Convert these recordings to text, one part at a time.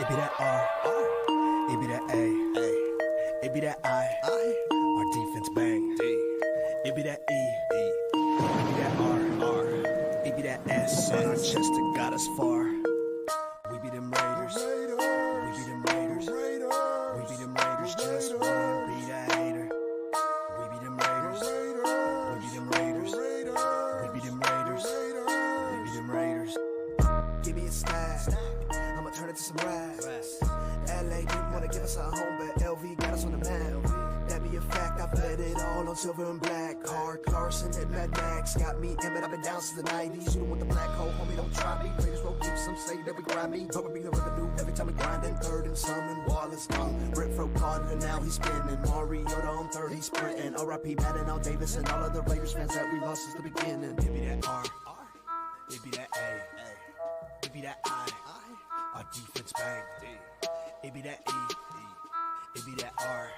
It be that R, it be that A, it be that I. Our defense bang. It be that E, it be that R, it be that S. On our chest that got us far. We be them Raiders, we be them Raiders, we be them Raiders. Just one be that hater. We be them Raiders, we be them Raiders, we be them Raiders, we be them Raiders. Give me a stack, I'ma turn it to some rags. LA didn't wanna give us a home, but LV got us on the map. That be a fact, I bet it all on silver and black. Hard Clarkson and Mad Max got me in, but I've been down since the 90s. You don't want the black hole, homie, don't try me. Raiders roll deep, some say that we grind me. But we bring the revenue every time we grind in third and some and Wallace gone. Renfro caught it and now he's spinning. Mariota on third, he's sprinting. R.I.P. Madden, Al Davis, and all of the Raiders fans that we lost since the beginning. It be that R, it be that A, it be that I. Our defense bang. It be that E, it be that R,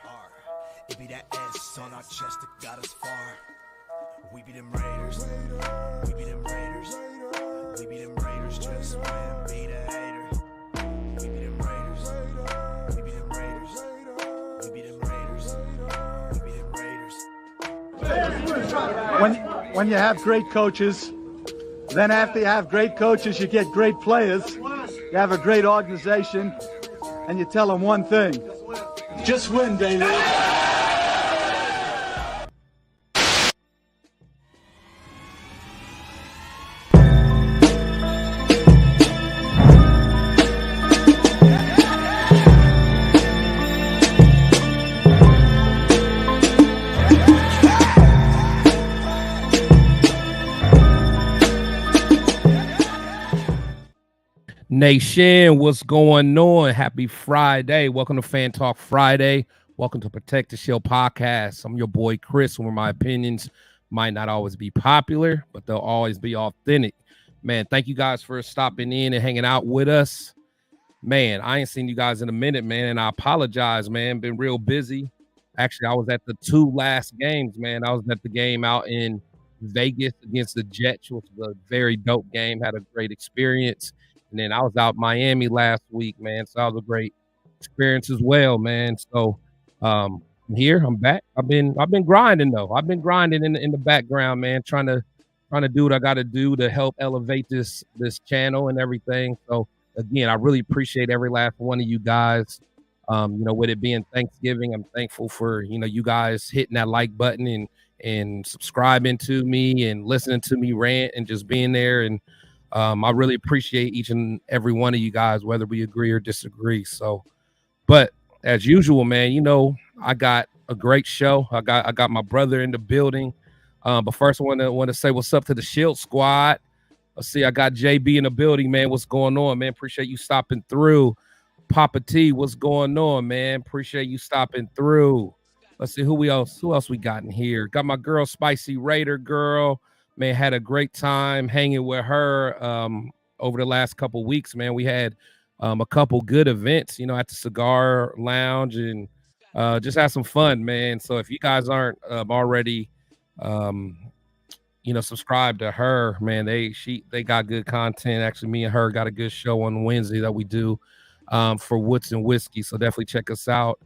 it be that S on our chest that got us far. We be them Raiders, we be them Raiders, we be them Raiders. Just win, be the hater. We be them Raiders, we be them Raiders, we be them Raiders, we be them Raiders. When you have great coaches, then after you have great coaches, you get great players. You have a great organization, and you tell them one thing: just win, baby. Nation, what's going on? Happy Friday. Welcome to Fan Talk Friday. Welcome to Protect the Shield podcast. I'm your boy Chris, where my opinions might not always be popular, but they'll always be authentic. Man, thank you guys for stopping in and hanging out with us. Man, I ain't seen you guys in a minute, man, and I apologize, man. Been real busy. Actually, I was at the two last games, man. I was at the game out in Vegas against the Jets, which was a very dope game. Had a great experience. And then I was out in Miami last week, man. So that was a great experience as well, man. So I'm here. I'm back. I've been grinding though. I've been grinding in the background, man, trying to do what I got to do to help elevate this channel and everything. So again, I really appreciate every last one of you guys. With it being Thanksgiving, I'm thankful for you guys hitting that like button and subscribing to me and listening to me rant and just being there. And I really appreciate each and every one of you guys, whether we agree or disagree. So, but as usual, man, I got a great show. I got my brother in the building. But first, I want to say what's up to the Shield Squad. Let's see, I got JB in the building, man. What's going on, man? Appreciate you stopping through. Papa T, what's going on, man? Appreciate you stopping through. Let's see who else we got in here. Got my girl, Spicy Raider girl. Man, had a great time hanging with her over the last couple weeks, man. We had a couple good events, at the Cigar Lounge and just had some fun, man. So if you guys aren't already, subscribed to her, man, they got good content. Actually, me and her got a good show on Wednesday that we do for Woods and Whiskey. So definitely check us out.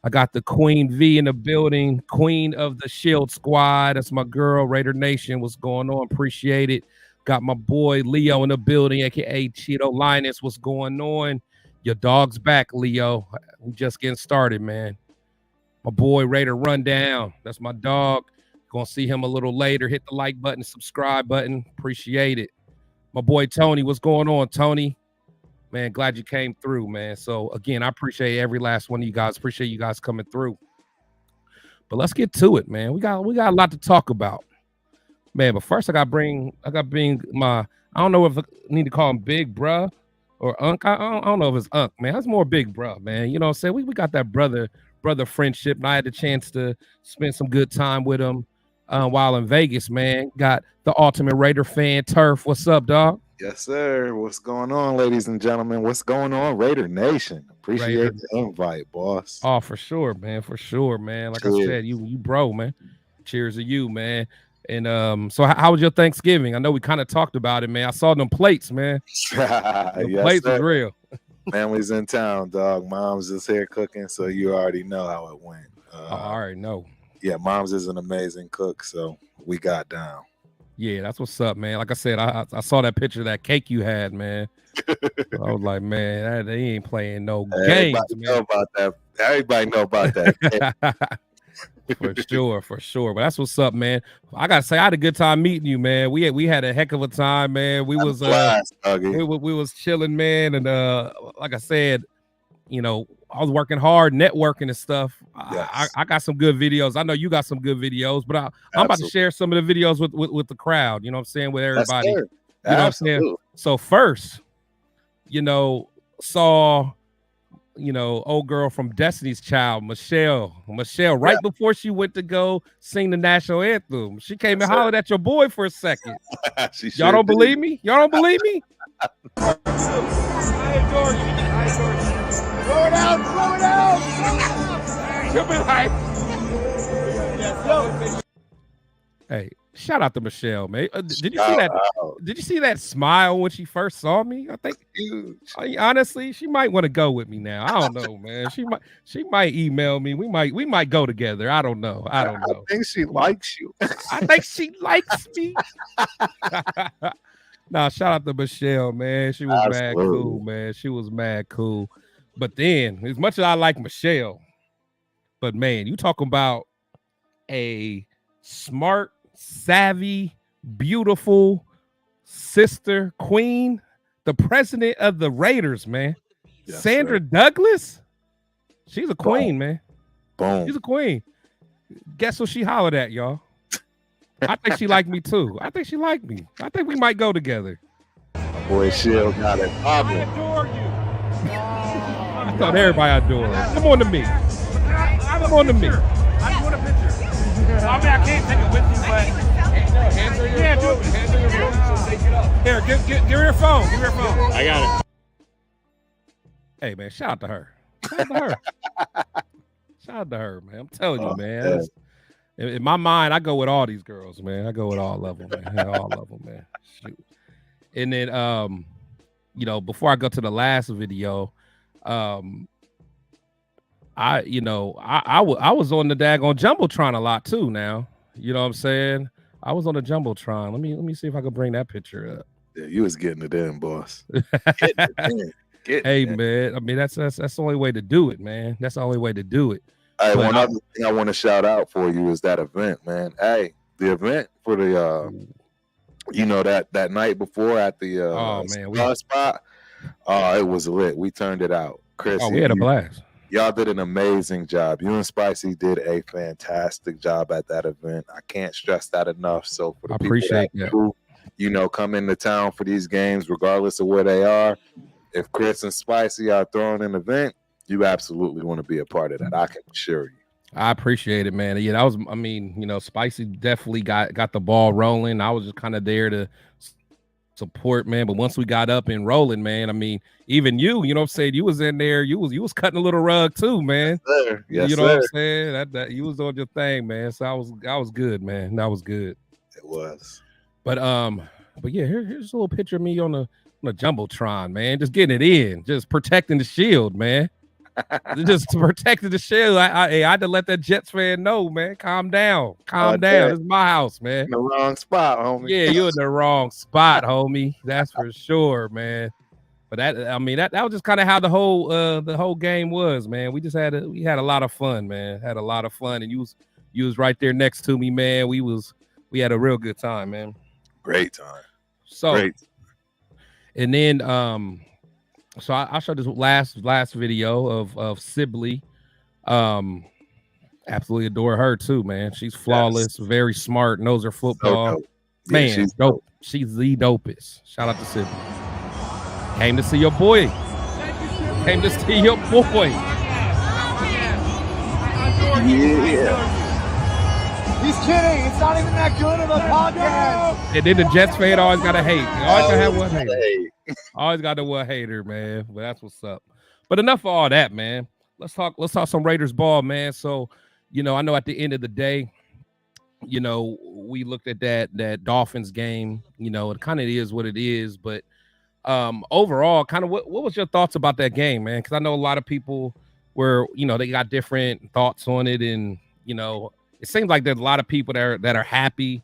I got the Queen V in the building, Queen of the Shield Squad. That's my girl, Raider Nation. What's going on? Appreciate it. Got my boy Leo in the building, aka Cheeto Linus. What's going on? Your dog's back, Leo. We just getting started, man. My boy Raider Rundown. That's my dog. Gonna see him a little later. Hit the like button, subscribe button. Appreciate it. My boy Tony. What's going on, Tony? Man, glad you came through, man. So again, I appreciate every last one of you guys. Appreciate you guys coming through. But let's get to it, man. We got a lot to talk about, man. But first, I got bring my. I don't know if I need to call him Big Bruh or Unc. I don't know if it's Unc, man. That's more Big Bruh, man. You know what I'm saying? We got that brother friendship, and I had the chance to spend some good time with him while in Vegas, man. Got the ultimate Raider fan, Turf. What's up, dog? Yes, sir. What's going on, ladies and gentlemen? What's going on, Raider Nation? Appreciate the invite, boss. Oh, for sure, man. For sure, man. Like Cheers. I said, you bro, man. Cheers to you, man. And so how was your Thanksgiving? I know we kind of talked about it, man. I saw them plates, man. Yes, plates was real. Family's in town, dog. Mom's is here cooking, so you already know how it went. I already know. Yeah, Mom's is an amazing cook, so we got down. Yeah, that's what's up, man. Like I said, I saw that picture of that cake you had, man. I was like, man, they ain't playing no games, man. Know about that. Everybody know about that. For sure. But that's what's up, man. I gotta say, I had a good time meeting you, man. We had a heck of a time, man. We was chilling, man, and like I said, you know, I was working hard, networking and stuff. Yes. I got some good videos. I know you got some good videos, but I'm about to share some of the videos with the crowd. You know what I'm saying? With everybody. You know what I'm saying? So first, you know, saw, you know, old girl from Destiny's Child, Michelle, right before she went to go sing the national anthem. She came and hollered at your boy for a second. Y'all don't believe me? Y'all don't believe me? I adore you. Throw it out. You've been hype. Hey, shout out to Michelle, man. Did you see that? Did you see that smile when she first saw me? I think honestly, she might want to go with me now. I don't know, man. She might email me. We might go together. I don't know. I think she likes you. I think she likes me. Nah, shout out to Michelle, man. She was mad cool, man. She was mad cool. But then, as much as I like Michelle, but man, you talking about a smart, savvy, beautiful sister, queen, the president of the Raiders, man. Yes, Sandra Douglas. She's a queen, man. Boom. She's a queen. Guess what she hollered at, y'all? I think she liked me too. I think she liked me. I think we might go together. Boy, Shield got it. I adore you. I thought everybody adored her. Come on to me. Come on to me. I want a picture. I mean, I can't take it with you, but hands are your phone. So take it up. Here, give her your phone. Give her your phone. I got it. Hey, man, shout out to her. Shout out to her. Shout out to her, man. I'm telling you, man. In my mind, I go with all these girls, man. I go with all of them, man. All of them, man. Shoot. And then, you know, before I go to the last video, I was on the daggone Jumbotron a lot too. Now, you know what I'm saying? I was on the Jumbotron. Let me see if I can bring that picture up. Yeah, you was getting it in, boss. Hey, man. I mean, that's the only way to do it, man. That's the only way to do it. Hey, one other thing I want to shout out for you is that event, man. Hey, the event for the you know, that night before at the spot. Oh, it was lit. We turned it out. Chris, we had a blast. Y'all did an amazing job. You and Spicy did a fantastic job at that event. I can't stress that enough. So for the people who, you know, come into town for these games, regardless of where they are, if Chris and Spicy are throwing an event, you absolutely want to be a part of that. I can assure you. I appreciate it, man. Yeah, that was, I mean, you know, Spicy definitely got the ball rolling. I was just kind of there to support, man. But once we got up and rolling, man, I mean, even you know what I'm saying? You was in there, you was cutting a little rug too, man. Yes, sir. Yes, you know what I'm saying? That you was on your thing, man. So I was good, man. That was good. It was. But yeah, here's a little picture of me on the Jumbotron, man. Just getting it in, just protecting the shield, man. Just protecting the shield. I had to let that Jets fan know, man. Calm down. Calm down. This is my house, man. In the wrong spot, homie. Yeah, you're in the wrong spot, homie. That's for sure, man. But that was just kind of how the whole game was, man. We had a lot of fun, man. Had a lot of fun, and you was right there next to me, man. We had a real good time, man. Great time. Great. And then so I showed this last video of Sibley. Absolutely adore her too, man. She's flawless, very smart, knows her football. So man, she's dope. She's the dopest. Shout out to Sibley. Came to see your boy. Came to see your boy. Yeah. He's kidding. It's not even that good of a podcast. And then the Jets fan always got to hate. You always got to have one hater. Always got the one hater, man. But that's what's up. But enough of all that, man. Let's talk some Raiders ball, man. So, you know, I know at the end of the day, you know, we looked at that Dolphins game. You know, it kind of is what it is. But overall, kind of what was your thoughts about that game, man? Because I know a lot of people were, they got different thoughts on it, and it seems like there's a lot of people that are happy.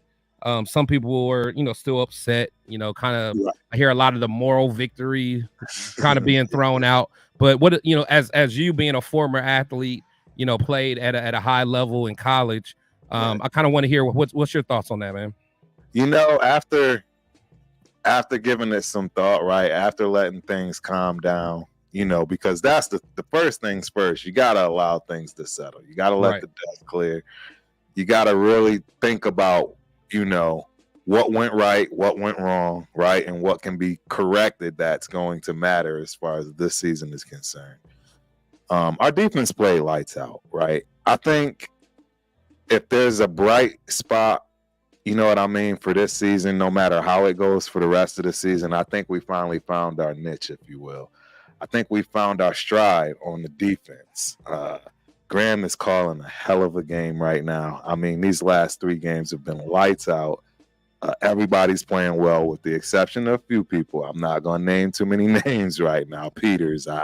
Some people were, still upset. Kind of. Right. I hear a lot of the moral victory kind of being thrown out. But what as you being a former athlete, played at a high level in college, right. I kind of want to hear what's your thoughts on that, man. After giving it some thought, right? After letting things calm down, because that's the first things first. You got to allow things to settle. You got to let the dust clear. You got to really think about, what went right, what went wrong, right? And what can be corrected that's going to matter as far as this season is concerned. Our defense played lights out, right? I think if there's a bright spot, you know what I mean, for this season, no matter how it goes for the rest of the season, I think we finally found our niche, if you will. I think we found our stride on the defense. Graham is calling a hell of a game right now. I mean, these last 3 games have been lights out. Everybody's playing well with the exception of a few people. I'm not going to name too many names right now. Peters, it's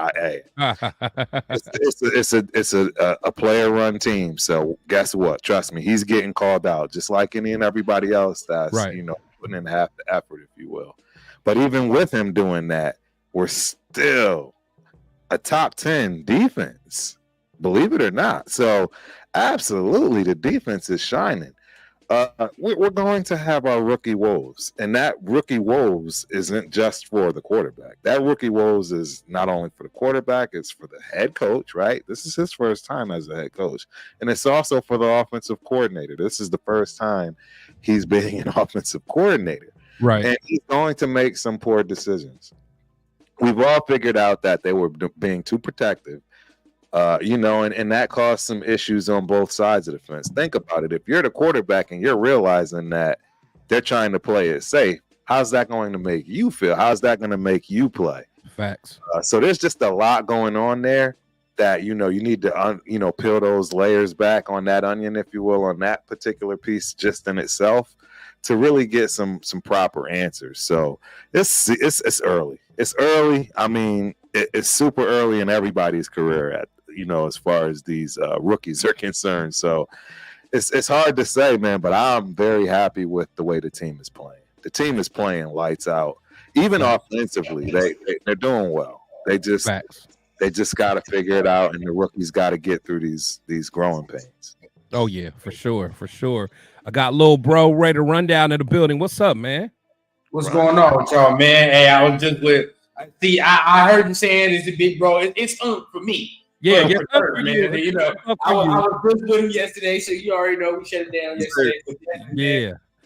a player-run team. So guess what? Trust me, he's getting called out just like any and everybody else that's putting in half the effort, if you will. But even with him doing that, we're still a top 10 defense, believe it or not. So absolutely, the defense is shining. We're going to have our rookie woes, and that rookie woes isn't just for the quarterback. That rookie woes is not only for the quarterback, it's for the head coach, right? This is his first time as a head coach, and it's also for the offensive coordinator. This is the first time he's being an offensive coordinator, right? And he's going to make some poor decisions. We've all figured out that they were being too protective. And that caused some issues on both sides of the fence. Think about it. If you're the quarterback and you're realizing that they're trying to play it safe, how's that going to make you feel? How's that going to make you play? Facts. So there's just a lot going on there that, you need to, peel those layers back on that onion, if you will, on that particular piece just in itself to really get some proper answers. So it's early. It's early. I mean, it's super early in everybody's career as far as these rookies are concerned. So it's hard to say, man, but I'm very happy with the way the team is playing. The team is playing lights out. Even offensively, they're doing well. They just got to figure it out, and the rookies got to get through these growing pains. Oh, yeah, for sure. I got little bro Raider Rundown in the building. What's up, man? What's going on with y'all, man? Hey, I was just with – see, I heard you saying it's a big bro. It's for me. Yeah, man. I was just with him yesterday, so you already know we shut it down yesterday.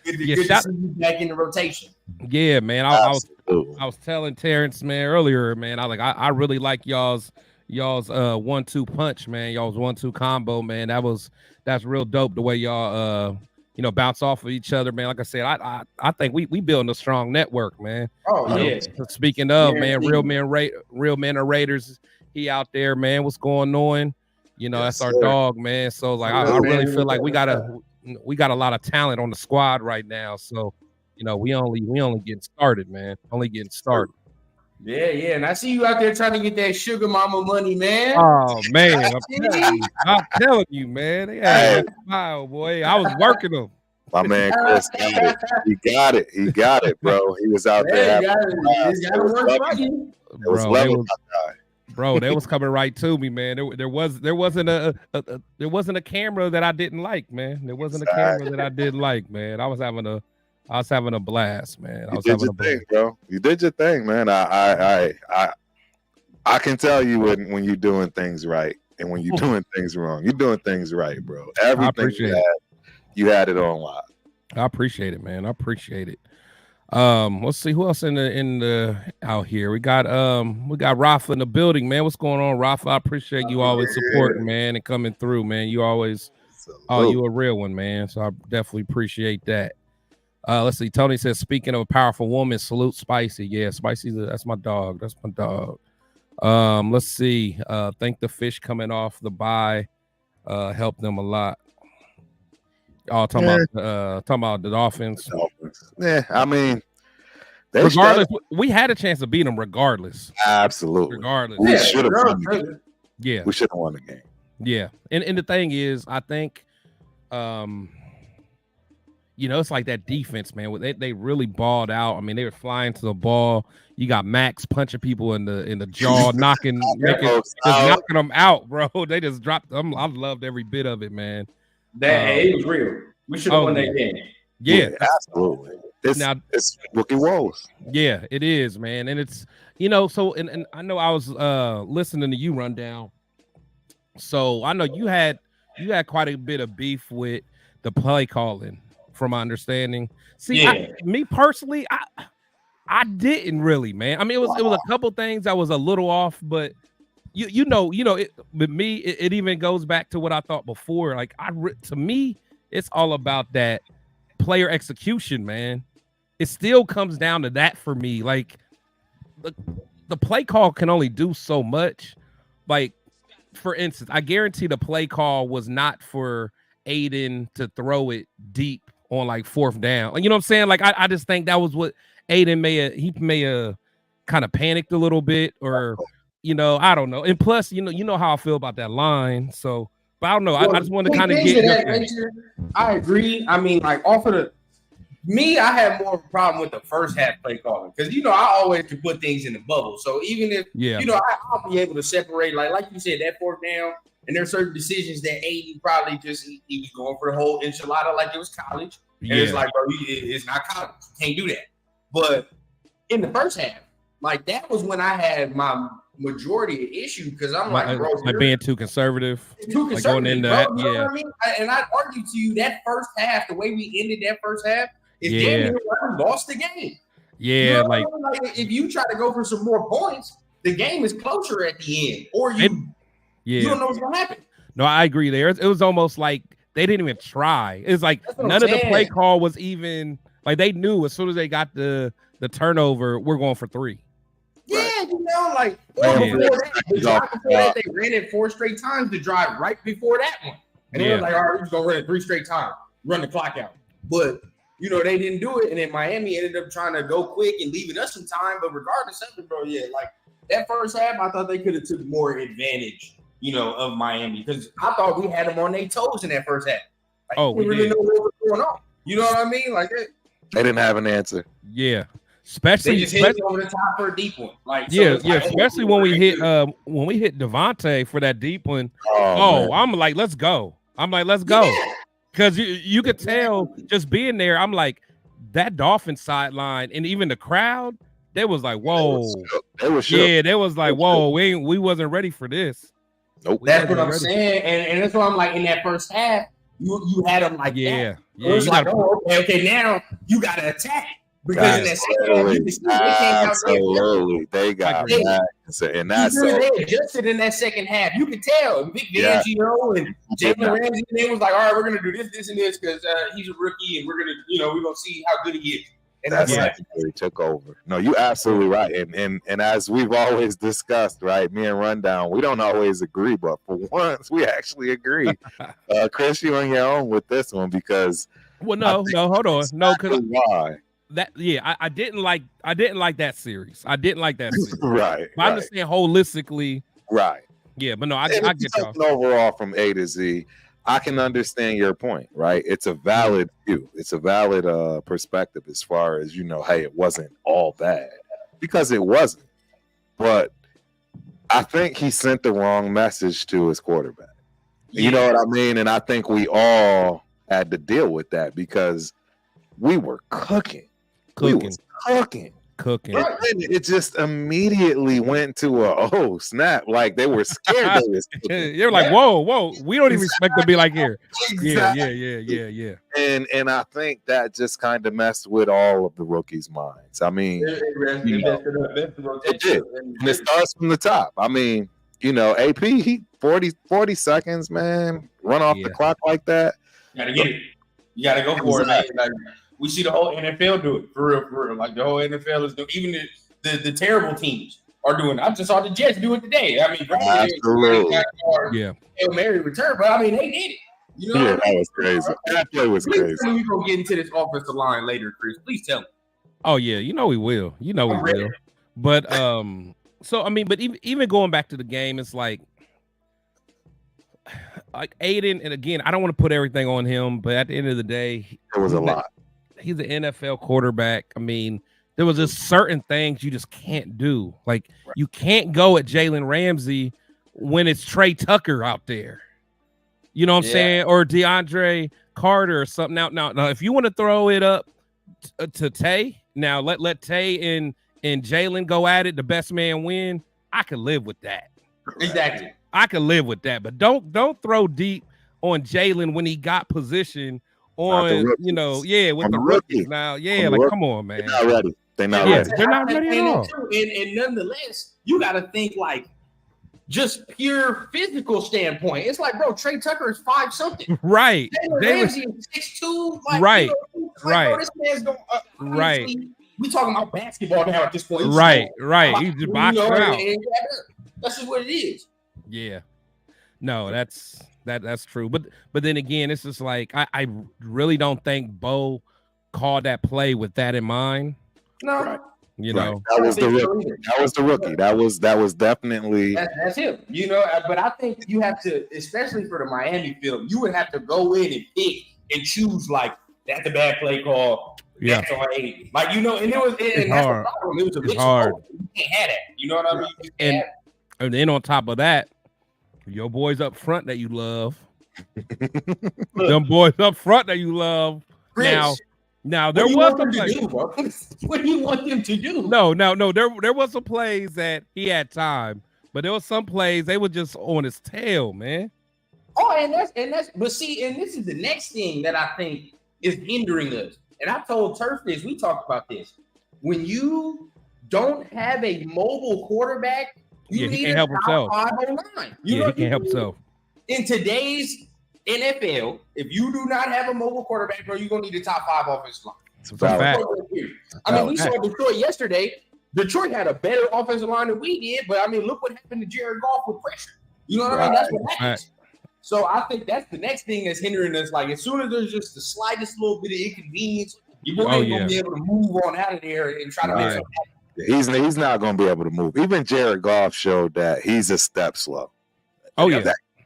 Good to see you back in the rotation. Yeah, man. I was telling Terrence, man, earlier, man. I really like y'all's 1-2 punch, man. Y'all's 1-2 combo, man. That's real dope. The way y'all bounce off of each other, man. Like I said, I think we building a strong network, man. Oh yeah. Speaking of, man, real men are Raiders. He out there, man. What's going on? That's our dog, man. So I really feel like we got a lot of talent on the squad right now. So, we only getting started, man. Only getting started. Yeah. And I see you out there trying to get that sugar mama money, man. Oh man, I'm telling you, man. They had a smile, boy. I was working them. My man Chris got it. He got it, bro. He was out there. Bro, they was coming right to me, man. There wasn't a camera that I didn't like, man. There wasn't a camera that I didn't like, man. I was having a blast, man. You did your thing, bro. You did your thing, man. I can tell you when you're doing things right and when you're doing things wrong. You're doing things right, bro. Everything you had it on lock. I appreciate it, man. I appreciate it. Let's see who else in the out here. We got Rafa in the building, man. What's going on, Rafa? I appreciate you always supporting, man, and coming through, man. You always you a real one, man. So I definitely appreciate that. Let's see. Tony says, speaking of a powerful woman, salute Spicy. Yeah, Spicy, that's my dog. That's my dog. Let's see. Think the fish coming off the bye helped them a lot. Talking about the Dolphins. Yeah, I mean, Regardless, we had a chance to beat them regardless. Absolutely. Regardless. We should have won the game. Yeah. We should have won the game. Yeah. And the thing is, I think it's like that defense, man. They really balled out. I mean, they were flying to the ball. You got Max punching people in the jaw, knocking them out, bro. They just dropped them. I loved every bit of it, man. It was real. We should have won that game. Yeah, absolutely. It's rookie woes. Yeah, it is, man. And it's so and I know I was listening to you rundown. So I know you had quite a bit of beef with the play calling, from my understanding. See, me personally, I didn't really, man. I mean, it was a couple things that was a little off, but with me, it even goes back to what I thought before. Like to me, it's all about that player execution, man. It still comes down to that for me. Like the play call can only do so much. Like, for instance, I guarantee the play call was not for Aiden to throw it deep on like 4th down. Like, you know what I'm saying? Like, I just think that was what Aiden may have kind of panicked a little bit, or I don't know. And plus, you know how I feel about that line. So, but I don't know. I just want to kind of get that. I agree. I mean, like, off of I had more of a problem with the first half play calling, because I always can put things in the bubble. So even if I'll be able to separate, like you said, that 4th down, and there's certain decisions that Aiden probably he was going for the whole enchilada like it was college. And it's like, bro, it's not college. You can't do that. But in the first half, like, that was when I had my majority of issue, because I'm like, bro, like being too conservative. Like going into that, you know what I mean? And I'd argue to you that first half, the way we ended that first half, is damn near why we lost the game. Yeah, like if you try to go for some more points, the game is closer at the end, or you don't know what's gonna happen. No, I agree there. It was almost like they didn't even try. It's like none of the play call was even like, they knew as soon as they got the turnover, we're going for 3. Yeah, like before that, they ran it 4 straight times. The drive right before that one, and they were like, all right, we're just gonna run it 3 straight times, run the clock out. But they didn't do it, and then Miami ended up trying to go quick and leaving us some time. But regardless of it, bro, like that first half, I thought they could have took more advantage, of Miami, because I thought we had them on their toes in that first half. Like, we really know what was going on. You know what I mean? Like they didn't have an answer. Yeah, especially they just hit over the top for a deep one. Like, especially when we hit Devontae for that deep one. I'm like, let's go. Because you could tell just being there. I'm like, that Dolphins sideline and even the crowd, they was like, whoa. They were shook. Yeah, they was like, whoa, we wasn't ready for this. Nope. That's what I'm saying. And that's why I'm like, in that first half, you had them like that. Yeah. It's like, okay, now you got to attack. Because in that second half, you can see they came out absolutely. They got back. And that's they adjusted in that second half. You could tell. Vic Fangio and Jalen Ramsey, they was like, all right, we're going to do this, and this, because he's a rookie, and we're going to, we're going to see how good he is. And that's he took over. No, you absolutely right. And as we've always discussed, right, me and Rundown, we don't always agree, but for once we actually agree. Chris, you on your own with this one, because hold on. No, because why? I didn't like that series. Right. I understand holistically. Right. Yeah, but no, I get y'all. Overall, from A to Z, I can understand your point, right? It's a valid view. It's a valid perspective as far as, hey, it wasn't all bad, because it wasn't. But I think he sent the wrong message to his quarterback. Yeah. You know what I mean? And I think we all had to deal with that, because we were cooking. We was cooking. And it just immediately went to snap. Like, they were scared. They're like, whoa, we don't even expect to be like here. Exactly. Yeah. And I think that just kind of messed with all of the rookies' minds. I mean, it did. And it starts from the top. I mean, AP, he 40 seconds, man, run off the clock like that. You gotta get it. You gotta go for it, man. Like, we see the whole NFL do it for real. Like, the whole NFL is doing. Even the terrible teams are doing it. I just saw the Jets do it today. I mean, absolutely. Hail Mary return, but I mean, they did it. That was crazy. That play was crazy. We're gonna get into this offensive line later, Chris. Please tell me. Oh yeah, you know we will. You know we will. But so I mean, but even going back to the game, it's like Aiden, and again, I don't want to put everything on him, but at the end of the day, it was a lot. He's an NFL quarterback. I mean, there was just certain things you just can't do. Like you can't go at Jalen Ramsey when it's Trey Tucker out there. You know what I'm saying? Or DeAndre Carter or something. Now, if you want to throw it up to Tay, now let Tay and Jalen go at it, the best man win. I can live with that. Exactly. I can live with that, but don't throw deep on Jalen when he got position on, with the rookies. Now, come on, man. They're not ready. They're not ready. They're not ready at all. And nonetheless, you got to think like just pure physical standpoint. It's like, bro, Trey Tucker is 5-something. Right. Jalen Ramsey is 6'2". Like, right. Bro, this man's going right. We talking about basketball now at this point. Right. He's just boxing out. That's just what it is. Yeah. No, that's true. But then again, it's just like I really don't think Bo called that play with that in mind. No. Right. You know. That was the rookie. That was definitely that's him. You know, but I think you have to, especially for the Miami film, you would have to go in and pick and choose like that's a bad play call. Yeah. That's all right. Like, you know, and it was and that's the problem. It was a big hard. You can't have that. You know what I mean? And then on top of that, your boys up front that you love. Them boys up front that you love. Chris, now there was some plays. What do you want them to do? No. There was some plays that he had time, but there was some plays they were just on his tail, man. Oh, and that's but see, and this is the next thing that I think is hindering us. And I told Turf this, we talked about this. When you don't have a mobile quarterback, you need a top 5 line. He can't help himself. In today's NFL, if you do not have a mobile quarterback, bro, you're gonna need a top 5 offensive line. It's a fact. I mean, we saw Detroit yesterday. Detroit had a better offensive line than we did, but I mean, look what happened to Jared Goff with pressure. You know what I mean? That's what happens. So I think that's the next thing that's hindering us. Like, as soon as there's just the slightest little bit of inconvenience, you ain't gonna be able to move on out of there and try to make something happen. He's not going to be able to move. Even Jared Goff showed that he's a step slow.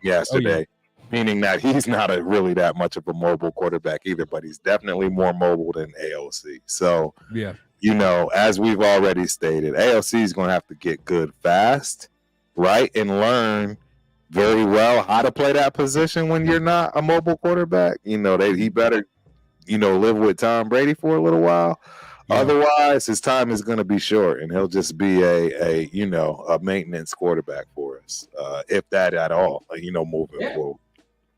Yesterday, meaning that he's not really that much of a mobile quarterback either, but he's definitely more mobile than AOC. So, you know, as we've already stated, AOC is going to have to get good fast, right, and learn very well how to play that position when you're not a mobile quarterback. You know, he better, you know, live with Tom Brady for a little while. Yeah. Otherwise, his time is going to be short, and he'll just be a maintenance quarterback for us, if that at all. You know, moving forward.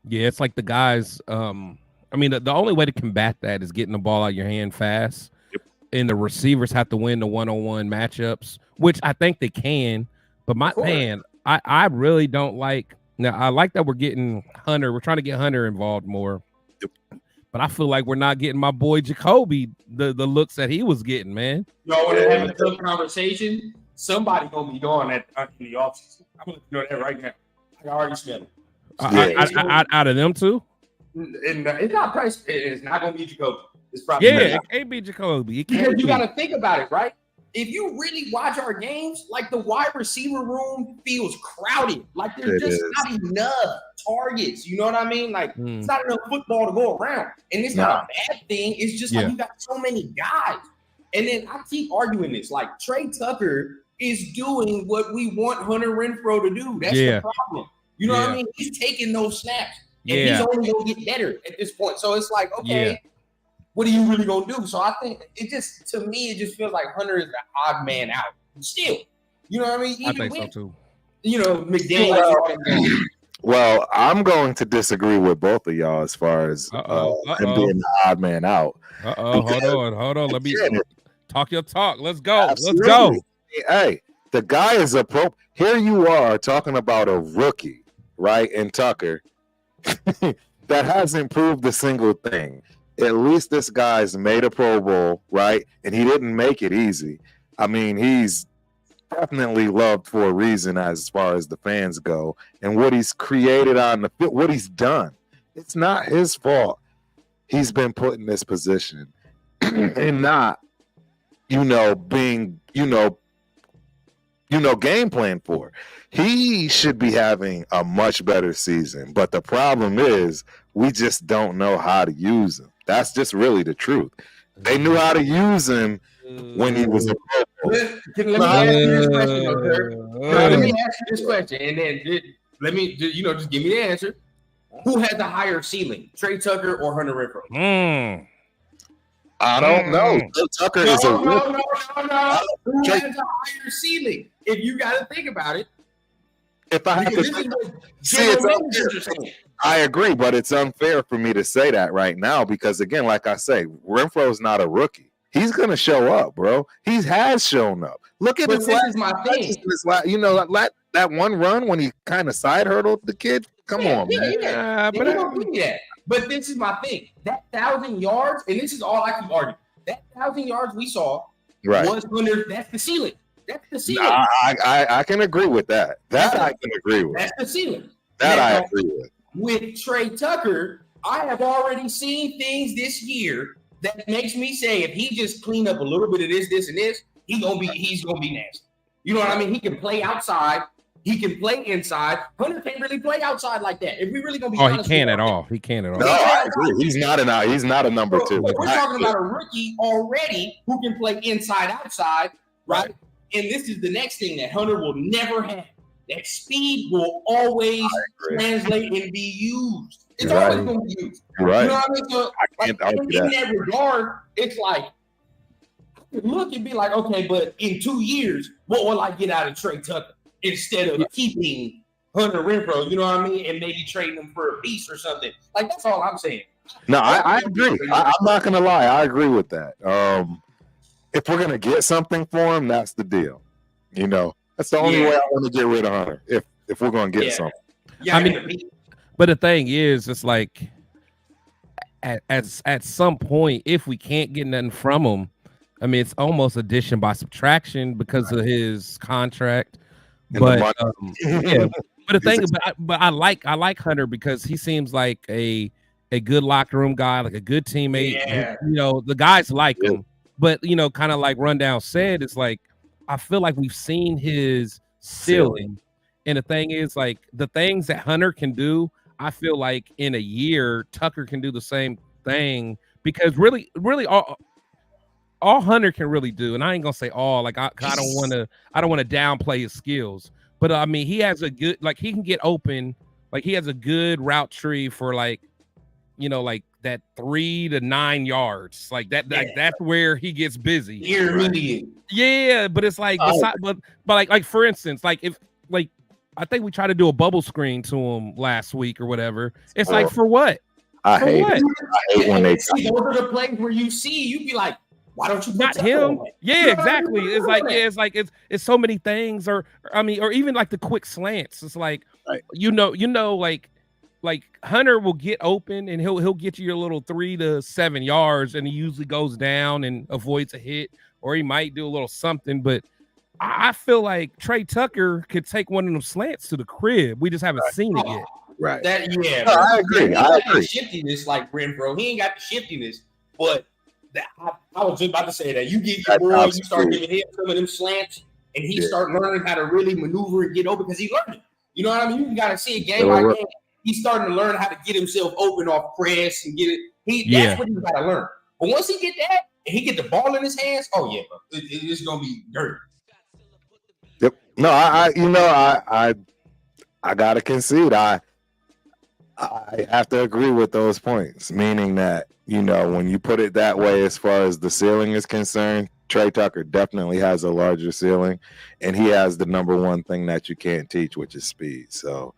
Yeah, it's like the guys. I mean, the only way to combat that is getting the ball out of your hand fast, and the receivers have to win the one-on-one matchups, which I think they can. But I really don't like. Now, I like that we're getting Hunter. We're trying to get Hunter involved more. But I feel like we're not getting my boy Jacoby the looks that he was getting, man. Y'all want to have a tough conversation? Somebody gonna be doing that in the offseason. I'm gonna do that right now. I already smell it. Out of them two? And it's not price. It's not gonna be Jacoby. It's probably it can't be Jacoby. Because you got to think about it, right? If you really watch our games, like the wide receiver room feels crowded. Like there's just not enough targets. You know what I mean? Like it's not enough football to go around. And it's not a bad thing. It's just like you got so many guys. And then I keep arguing this. Like Trey Tucker is doing what we want Hunter Renfrow to do. That's the problem. You know what I mean? He's taking those snaps. And he's only going to get better at this point. So it's like, okay. What are you really gonna do? So I think it just feels like Hunter is the odd man out. Still, you know what I mean? Even I think so too. You know, McDaniel. Well, I'm going to disagree with both of y'all as far as him being the odd man out. Hold on. Let me talk your talk. Let's go. Absolutely. Let's go. Hey, the guy is here you are talking about a rookie, right? And Tucker that hasn't proved a single thing. At least this guy's made a Pro Bowl, right? And he didn't make it easy. I mean, he's definitely loved for a reason as far as the fans go. And what he's created on the field, what he's done, it's not his fault. He's been put in this position and not being, game plan for. He should be having a much better season. But the problem is we just don't know how to use him. That's just really the truth. They knew how to use him when he was a Pro Bowl. Let me ask you this question, okay? Let me ask you this question, and then let me, just give me the answer. Who has the higher ceiling, Trey Tucker or Hunter Renfrow? I don't know. Tucker is a no. Who has a higher ceiling? If you got to think about it. If I have to see, I agree, but it's unfair for me to say that right now because, again, like I say, Renfro's not a rookie. He's going to show up, bro. He has shown up. Look at this is my thing. That one run when he kind of side hurdled the kid. Come on, man. But this is my thing. That 1,000 yards, and this is all I can argue. That 1,000 yards we saw was under. That's the ceiling. That's the ceiling. I can agree with that. I can agree with. That's the ceiling. I agree with. With Trey Tucker, I have already seen things this year that makes me say if he just clean up a little bit of this, and this, he's gonna be nasty. You know what I mean? He can play outside. He can play inside. Hunter can't really play outside like that. If we really gonna be honest, he can't at all. He can't at all. No, I agree. He's not a number two. We're talking about a rookie already who can play inside, outside, right? And this is the next thing that Hunter will never have. That speed will always translate and be used. It's always going to be used. Right. You know what I mean? So, in that regard, it's like, I can look and be like, okay, but in 2 years, what will I get out of Trey Tucker instead of keeping Hunter Renfrow, you know what I mean? And maybe trading him for a piece or something. Like, that's all I'm saying. No, I agree. I'm not going to lie. I agree with that. If we're going to get something for him, that's the deal. That's the only way I want to get rid of Hunter. If we're going to get something. Yeah, I mean, but the thing is, it's like at some point, if we can't get nothing from him, I mean, it's almost addition by subtraction because of his contract. But the thing, but I like Hunter because he seems like a good locker room guy, like a good teammate. Yeah. The guys like him. But, kind of like Rundown said, it's like, I feel like we've seen his ceiling. And the thing is, like, the things that Hunter can do, I feel like in a year, Tucker can do the same thing. Because really all Hunter can really do, and I ain't going to say all, like, I don't want to downplay his skills. But, I mean, he has a good, like, he can get open. Like, he has a good route tree for, like, like that 3 to 9 yards, like that. Like that's where he gets busy. Intermediate. Yeah, but it's like, but like for instance, like if like I think we tried to do a bubble screen to him last week or whatever. It's like for what? I hate when they see those are the plays where you be like, why don't you put not him? Yeah, exactly. It's like it's so many things, or even like the quick slants. It's like like Hunter will get open and he'll get you your little 3 to 7 yards, and he usually goes down and avoids a hit, or he might do a little something. But I feel like Trey Tucker could take one of them slants to the crib. We just haven't seen it yet. Right. I agree. I agree. Shiftiness like Renfrow. He ain't got the shiftiness, but I was just about to say that you get your boy, you start giving him some of them slants, and he start learning how to really maneuver and get open because he learned it. You know what I mean? You got to see a game by game. He's starting to learn how to get himself open off press and get it. That's what he's got to learn. But once he get that and he get the ball in his hands, bro, it's gonna be dirty. Yep. No, I gotta concede. I have to agree with those points, meaning that when you put it that way, as far as the ceiling is concerned, Trey Tucker definitely has a larger ceiling, and he has the number one thing that you can't teach, which is speed. So.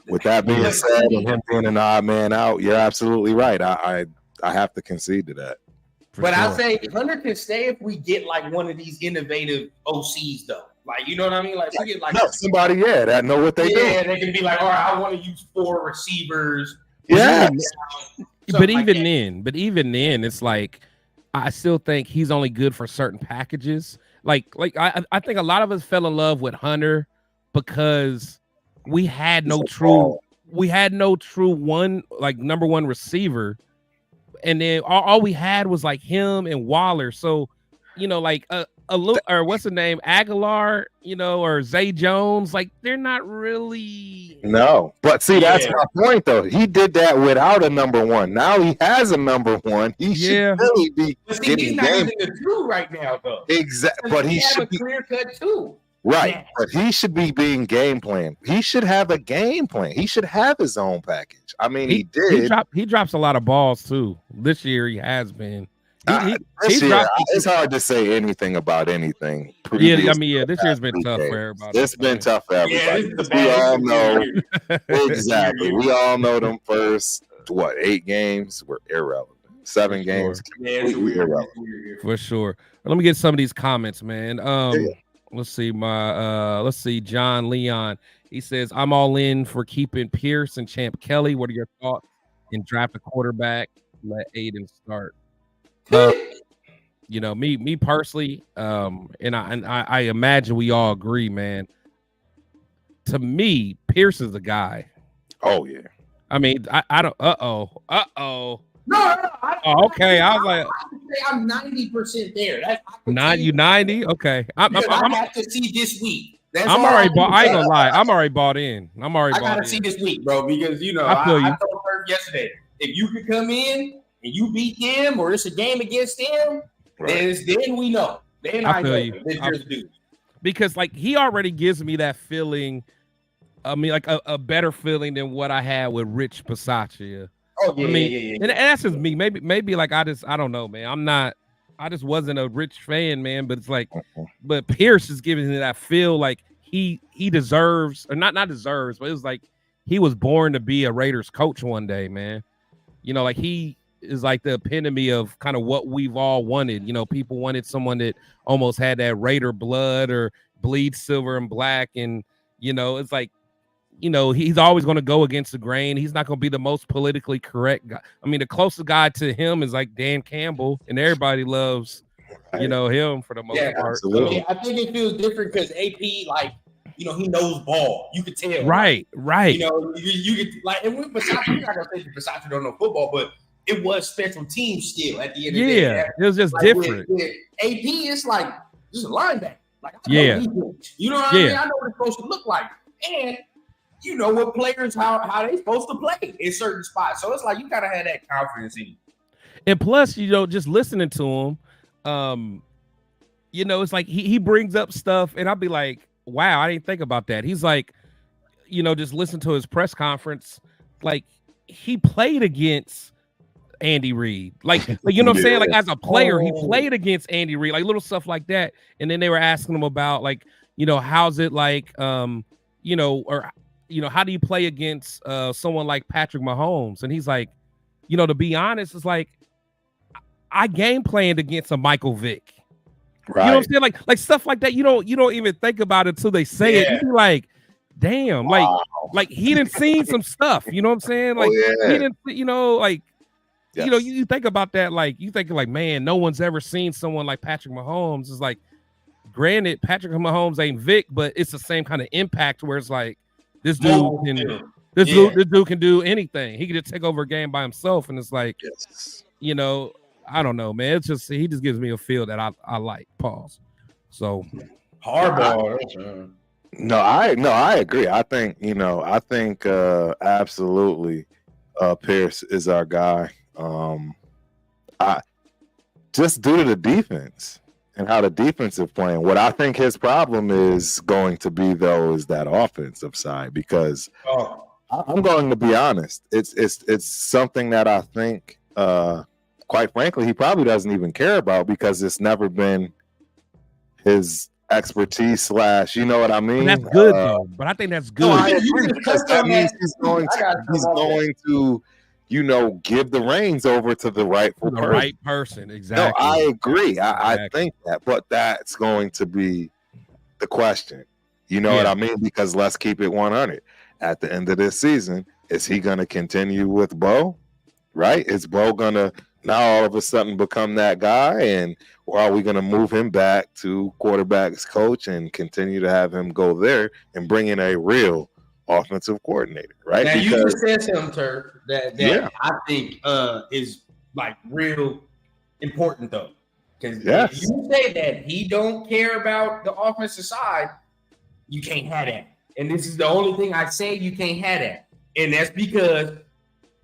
With that being said, and him being an odd man out, you're absolutely right. I have to concede to that. But I'll say Hunter can stay if we get like one of these innovative OCs though. Like, you know what I mean? Like we get like somebody, that know what they do. Yeah, they can be like, all right, I want to use 4 receivers. Yeah. But even then, it's like I still think he's only good for certain packages. Like I think a lot of us fell in love with Hunter because we had no true one, like number one receiver, and then all we had was like him and Waller. So like or what's the name, Aguilar, or Zay Jones, like they're not really. No, but see, that's my point though. He did that without a number one. Now he has a number one. He should really be. But see, he's not even the two right now, though. Exactly, but he should be clear cut two. Right, but he should be being game plan. He should have a game plan. He should have his own package. I mean, he did. He drops a lot of balls too. This year he has been. It's hard to say anything about anything. Yeah, I mean, this year's been tough for everybody. It's been tough for everybody. We all know exactly. We all know them first 8 games were irrelevant. 7 games completely irrelevant. For sure. Let me get some of these comments, man. Let's see, John Leon. He says, I'm all in for keeping Pierce and Champ Kelly. What are your thoughts in draft a quarterback? Let Aiden start. Me personally, and I imagine we all agree, man. To me, Pierce is the guy. Oh yeah. I mean, I don't. No. Okay. I was like, I'm 90% there. You 90? Okay. I have to see this week. I'm already bought. I ain't gonna lie. I'm already bought in. I gotta see this week, bro, because I told her yesterday, if you could come in and you beat them, or it's a game against them, then we know. Then I know this year's dude. Because like he already gives me that feeling. I mean, like a better feeling than what I had with Rich Bisaccia. Oh yeah, yeah. And that's just me. Maybe like I don't know, man. I just wasn't a Rich fan, man. But it's like, but Pierce is giving me that feel like he deserves, or not deserves, but it was like he was born to be a Raiders coach one day, man. Like he is like the epitome of kind of what we've all wanted. People wanted someone that almost had that Raider blood or bleed silver and black. And, it's like, he's always going to go against the grain. He's not going to be the most politically correct guy. I mean, the closest guy to him is like Dan Campbell, and everybody loves, him for the most part. Absolutely. So. I think it feels different because AP, like, he knows ball. You could tell. Right. You get like, and with Bisaccia, I'm not gonna say Bisaccia don't know football, but it was special teams still at the end of the day. Yeah, it was just different. With AP, it's like just a linebacker. Like, you know what I mean? I know what it's supposed to look like, and you know what players how they supposed to play in certain spots. So it's like you gotta have that confidence in you. And plus, just listening to him, it's like he brings up stuff, and I'll be like, wow, I didn't think about that. He's like, just listen to his press conference, like he played against Andy Reid, like you know what I'm saying? Like as a player, he played against Andy Reid, like little stuff like that. And then they were asking him about like, how's it like, or how do you play against someone like Patrick Mahomes? And he's like, to be honest, it's like I game planned against a Michael Vick. Right. You know what I'm saying? Like stuff like that. You don't even think about it until they say it. You be like, damn, like he didn't see some stuff. You know what I'm saying? Like he didn't, you think about that, like you think like, man, no one's ever seen someone like Patrick Mahomes. It's like, granted, Patrick Mahomes ain't Vic, but it's the same kind of impact where it's like this dude can do anything. He can just take over a game by himself, and it's like, I don't know, man. It's just he just gives me a feel that I like. Pause. So hardball. No, I agree. I think absolutely Pierce is our guy. I just due to the defense and how the defense is playing. What I think his problem is going to be though is that offensive side, because I'm going to be honest. It's something that I think quite frankly, he probably doesn't even care about because it's never been his expertise / you know what I mean? That's good though. But I think that's good. No, I agree, because that means he's going to give the reins over to the rightful person. Right person, exactly. No, I agree. I think that, but that's going to be the question. You know what I mean? Because let's keep it 100. At the end of this season, is he going to continue with Bo? Right? Is Bo going to now all of a sudden become that guy, or are we going to move him back to quarterback's coach and continue to have him go there and bring in a real offensive coordinator, right? Now, you just said something, Turk, that I think is like real important though. Because if you say that he don't care about the offensive side, you can't have that. And this is the only thing I say you can't have that. And that's because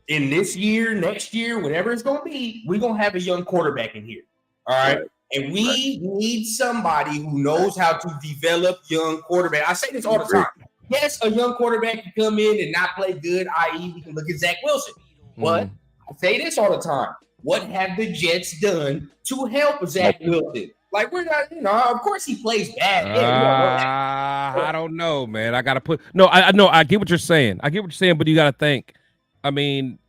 in this year, next year, whatever it's going to be, we're going to have a young quarterback in here. All right. And we need somebody who knows how to develop young quarterback. I say this all the time. Yes, a young quarterback can come in and not play good, i.e., we can look at Zach Wilson. But I say this all the time. What have the Jets done to help Zach Wilson? Like, we're not, of course he plays bad. I don't know, man. I got to put – no, I know. I get what you're saying. But you got to think. I mean,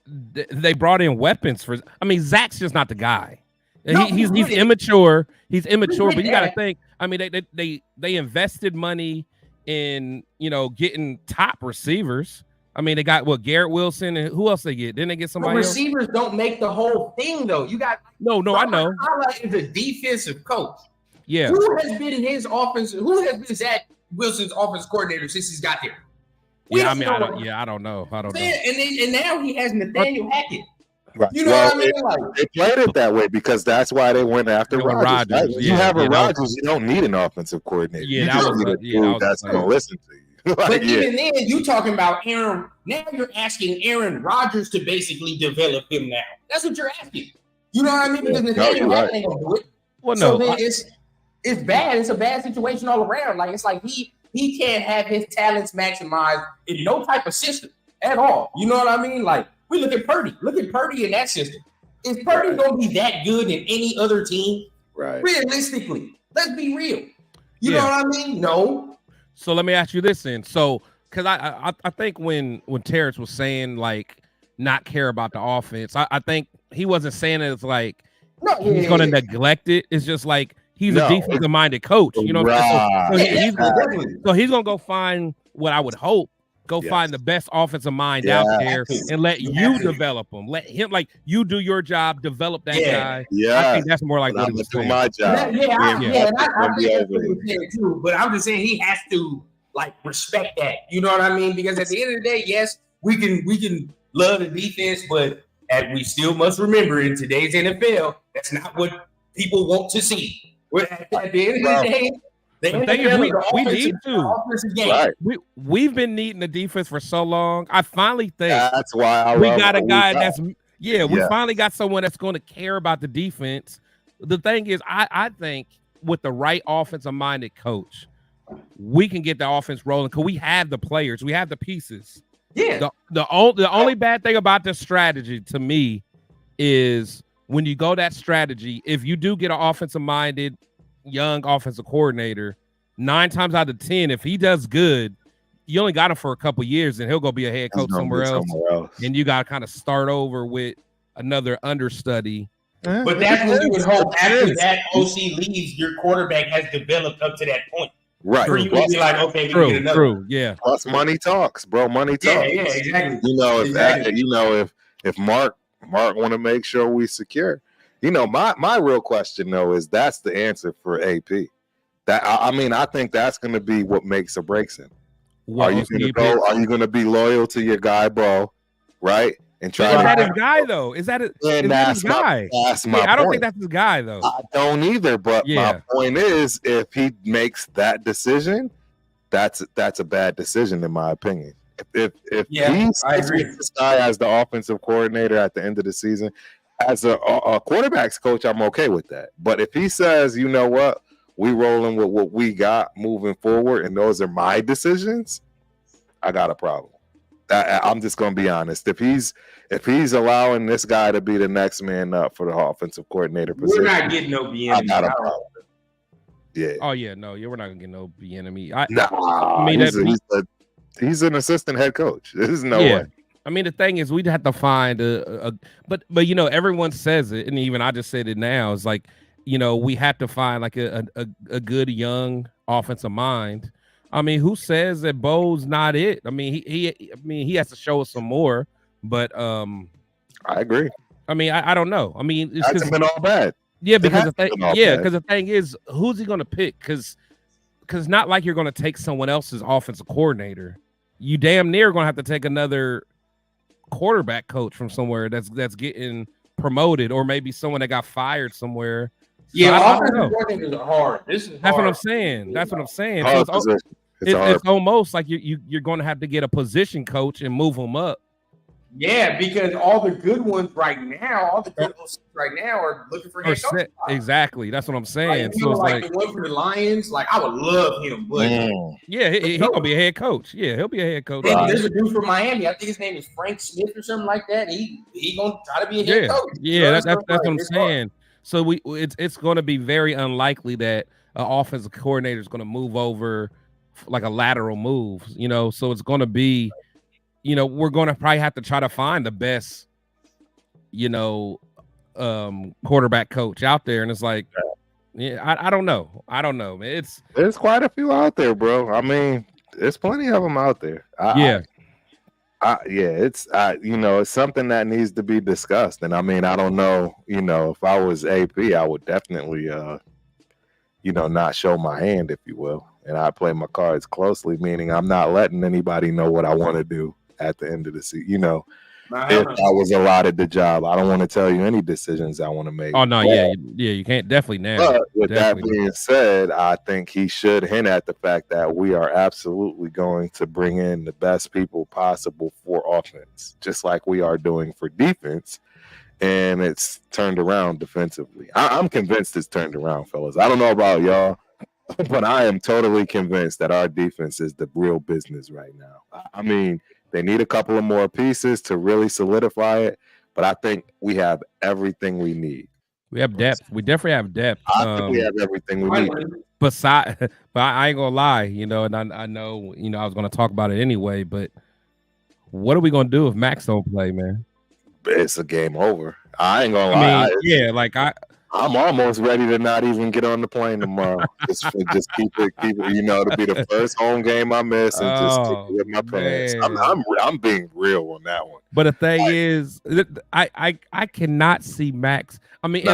they brought in weapons for – I mean, Zach's just not the guy. No, he's immature. He's immature, but you got to think. I mean, they invested money in, getting top receivers. I mean, they got Garrett Wilson, and who else they get? Didn't they get somebody else? Receivers don't make the whole thing, though. You got no. I know. Highlight is a defensive coach. Yeah. Who has been in his offense? Who has been Zach Wilson's offense coordinator since he's got there? I don't know. And now he has Nathaniel Hackett. Right. You know what I mean? They played it that way because that's why they went after Rodgers. Right? You have a Rodgers, you don't need an offensive coordinator. Yeah, that's going to listen to you. But even then, you talking about Aaron. Now you're asking Aaron Rodgers to basically develop him. Now that's what you're asking. You know what I mean? Because Nathaniel Hackett ain't gonna do it. Well, so then it's bad. It's a bad situation all around. Like it's like he can't have his talents maximized in no type of system at all. You know what I mean? Like we look at Purdy. Look at Purdy in that system. Is Purdy gonna be that good in any other team? Right. Realistically, let's be real. You know what I mean? No. So let me ask you this then. So, because I think when Terrence was saying like not care about the offense, I think he wasn't saying it as like he's going to neglect it. It's just like he's a defensive minded coach. You know, so he's going to go find what I would hope. Find the best offensive mind out there and let you develop them. Let him, like, you do your job, develop that guy. Yeah. I think that's more like what he was saying. My job. I think that's what he said too. But I'm just saying he has to, like, respect that. You know what I mean? Because at the end of the day, yes, we can love the defense, but we still must remember in today's NFL, that's not what people want to see. At the end of the day, the thing is, we need to. Right. We've been needing the defense for so long. I finally think that's why we got a guy that's we finally got someone that's going to care about the defense. The thing is, I think with the right offensive-minded coach, we can get the offense rolling because we have the players, we have the pieces. Yeah. The only bad thing about this strategy to me is when you go that strategy, if you do get an offensive-minded young offensive coordinator, 9 times out of 10, if he does good, you only got him for a couple years and he'll go be a head coach somewhere else. And you got to kind of start over with another understudy. But that's what you would hope after that OC leaves, your quarterback has developed up to that point. Right. For you to be like, okay, we get another. True. Yeah. Plus money talks, bro. Money talks. Yeah, exactly. If Mark want to make sure we secure. My real question though is that's the answer for AP. I think that's going to be what makes or breaks him. Are you going to be loyal to your guy, bro? Right? And try. Is that his guy though? Is that his guy? That's my point. I don't think that's his guy though. I don't either. But my point is, if he makes that decision, that's a bad decision in my opinion. If he sticks with this guy as the offensive coordinator at the end of the season. As a quarterback's coach, I'm okay with that. But if he says, you know what, we rolling with what we got moving forward, and those are my decisions, I got a problem. I'm just going to be honest. If he's allowing this guy to be the next man up for the offensive coordinator position, we're not getting no Bieniemy. I got a problem. Yeah. Oh yeah, no, we're not gonna get no Bieniemy. He's an assistant head coach. There's no way. I mean, the thing is, we'd have to find but everyone says it, and even I just said it now. It's like, we have to find like a good young offensive mind. I mean, who says that Bo's not it? I mean, he has to show us some more. But I agree. I mean, I don't know. I mean, it's hasn't been all bad. Yeah, because the thing is, who's he going to pick? Because not like you're going to take someone else's offensive coordinator. You damn near going to have to take another quarterback coach from somewhere that's getting promoted, or maybe someone that got fired somewhere. Yeah, so offensive coordinators are hard. That's what I'm saying. That's what I'm saying. Hard So it's almost like you're going to have to get a position coach and move them up. Yeah, because all the good ones right now, are looking for head coach. Exactly, that's what I'm saying. So it's like the one for the Lions, like I would love him, but he's gonna be a head coach. Yeah, he'll be a head coach. And there's a dude from Miami. I think his name is Frank Smith or something like that. He gonna try to be a head coach. Yeah, that's what I'm saying. So it's going to be very unlikely that an offensive coordinator is going to move over like a lateral move. So it's going to be. We're going to probably have to try to find the best, quarterback coach out there. And it's like, I don't know. Man. There's quite a few out there, bro. I mean, there's plenty of them out there. It's something that needs to be discussed. And I mean, I don't know, if I was AP, I would definitely, not show my hand, if you will. And I play my cards closely, meaning I'm not letting anybody know what I want to do at the end of the season. If I was allotted the job, I don't want to tell you any decisions I want to make. Oh no, you can't definitely now. But with that being said, I think he should hint at the fact that we are absolutely going to bring in the best people possible for offense, just like we are doing for defense. And it's turned around defensively. I'm convinced it's turned around, fellas. I don't know about y'all, but I am totally convinced that our defense is the real business right now. I mean, they need a couple of more pieces to really solidify it, but I think we have everything we need. We have depth. We definitely have depth. I think we have everything we need. But I ain't gonna lie, and I know, I was gonna talk about it anyway. But what are we gonna do if Max don't play, man? It's a game over. I ain't gonna lie. I'm almost ready to not even get on the plane tomorrow. just keep it, to be the first home game I miss and just stick with my parents. I'm being real on that one. But the thing is, I cannot see Max. I mean,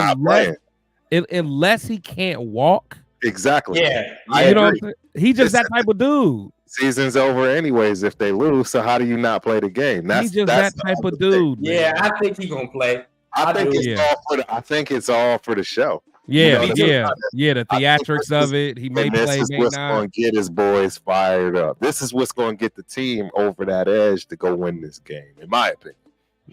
unless he can't walk. Exactly. Yeah. He's just that type of dude. Season's over anyways if they lose. So how do you not play the game? He's just that type of dude. Yeah, I think he's gonna play. I think it's all for the show. Yeah, the theatrics of it. He may play. This is what's going to get his boys fired up. This is what's going to get the team over that edge to go win this game, in my opinion.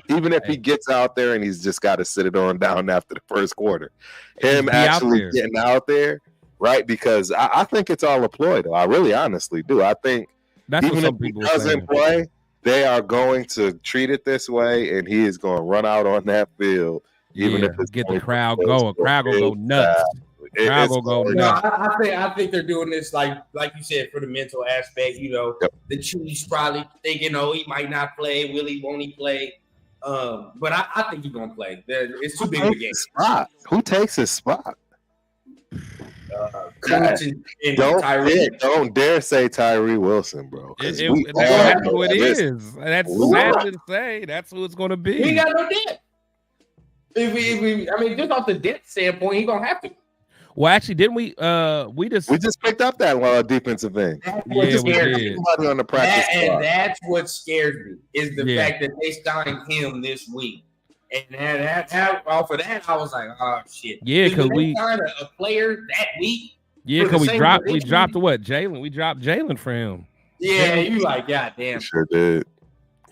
Even if he gets out there and he's just got to sit it on down after the first quarter, him actually getting out there, right? Because I think it's all a ploy, though. I really honestly do. I think even if he doesn't play, they are going to treat it this way, and he is going to run out on that field. Even if it's get the crowd going, crowd will go nuts. Crowd will go nuts. I think they're doing this like you said for the mental aspect. The Chiefs probably thinking, he might not play. Won't he play? But I think he's gonna play. It's too big of a game. Who takes his spot? Don't dare say Tyree Wilson, bro. That's who it is. That's sad to say. That's who it's going to be. He got no depth. Just off the depth standpoint, he's gonna have to. Well, actually, didn't we? We just picked up that defensive end. We did. On the practice and that's what scares me is the fact that they signed him this week. And that off of that, I was like, oh shit. Yeah, because we signed a player that week. Yeah, because we dropped what? Jalen. We dropped Jalen for him. Yeah, you like, God damn. We sure did.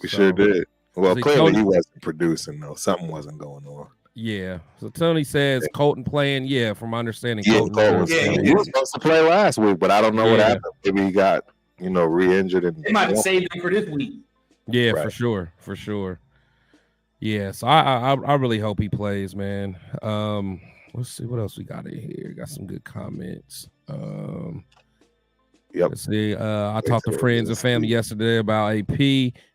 Sure did. Well, clearly he wasn't producing though. Something wasn't going on. Yeah. So Tony says Colton playing. Yeah, from my understanding, Colton was supposed to play last week, but I don't know what happened. Maybe he got re-injured and they might have saved him for this week. Yeah, right. For sure. Yeah, so I really hope he plays, man. Let's see what else we got in here. Got some good comments. Let's see. I talked to friends and family yesterday about AP.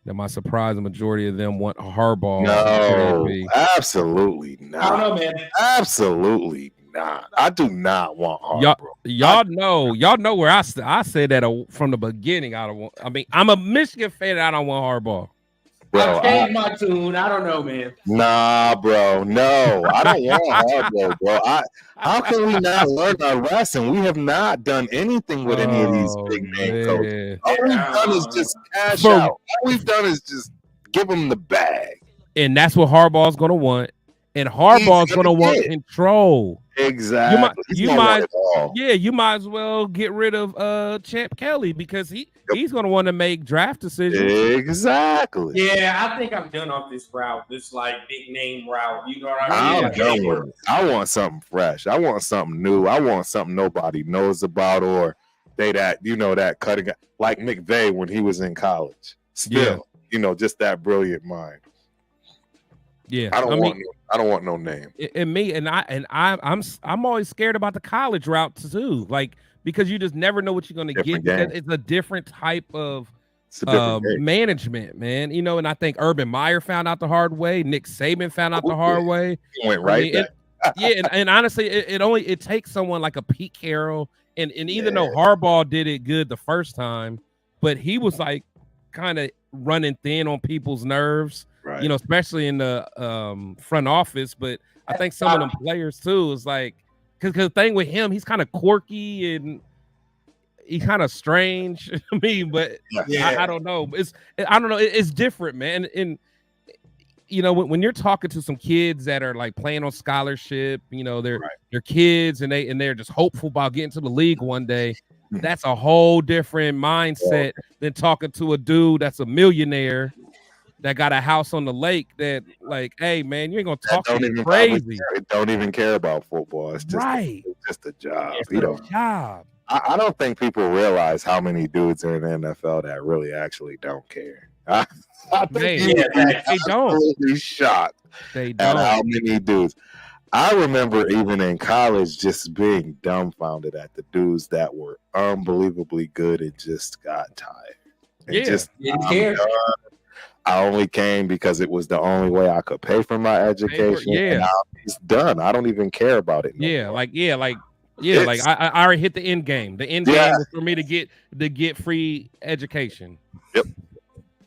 To my surprise, the majority of them want Harbaugh. No, absolutely not. I don't know, man. Absolutely not. I do not want Harbaugh. Y'all know where I said that from the beginning. I'm a Michigan fan. I don't want Harbaugh. Bro, I changed my tune. I don't know, man. Nah, bro. No, I don't want Harbaugh, bro. How can we not learn our lesson? We have not done anything with any of these big name coaches. All we've done is just cash out. All we've done is just give them the bag. And that's what Harbaugh's going to want. And Harbaugh's going to want control. Exactly. You might as well get rid of Champ Kelly because he's going to want to make draft decisions. Exactly. Yeah, I think I'm done off this route, this like big name route. You know what I mean? I'm done with it. I want something fresh. I want something new. I want something nobody knows about, or that cutting like McVay when he was in college. Still, just that brilliant mind. Yeah, I don't want no name. I'm always scared about the college route too, like because you just never know what you're going to get. Because it's a different type of management, man. And I think Urban Meyer found out the hard way. Nick Saban found out the hard way. He went right back. and honestly, it takes someone like a Pete Carroll, and even though Harbaugh did it good the first time, but he was like kind of running thin on people's nerves. Right. Especially in the front office. But I think some of them players too is like, because the thing with him, he's kind of quirky and he's kind of strange. I mean, but I don't know. It's different, man. And when you're talking to some kids that are like playing on scholarship, they're kids and they're just hopeful about getting to the league one day. That's a whole different mindset than talking to a dude that's a millionaire that got a house on the lake that like, hey man, you ain't gonna talk to me crazy. Don't even care about football. It's just a job. It's a job. I don't think people realize how many dudes are in the NFL that really actually don't care. I think they don't. Absolutely shocked at how many dudes. I remember even in college just being dumbfounded at the dudes that were unbelievably good and just got tired. And just didn't care. I only came because it was the only way I could pay for my education. And it's done. I don't even care about it. I already hit the end game. The end game was for me to get free education. Yep.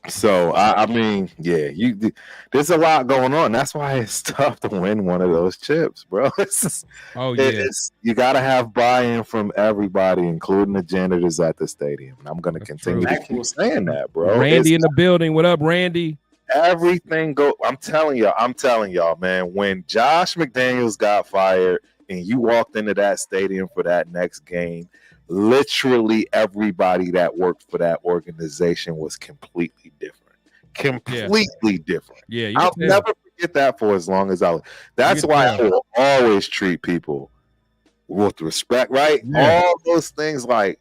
So I mean, there's a lot going on. That's why it's tough to win one of those chips, bro. You got to have buy-in from everybody, including the janitors at the stadium. And I'm going to continue to keep saying that, bro. Randy in the building. What up, Randy? Everything I'm telling y'all, man. When Josh McDaniels got fired and you walked into that stadium for that next game, literally everybody that worked for that organization was completely different. Yeah, I'll never forget that for as long as I live. That's why I will always treat people with respect, right? Yeah. All those things, like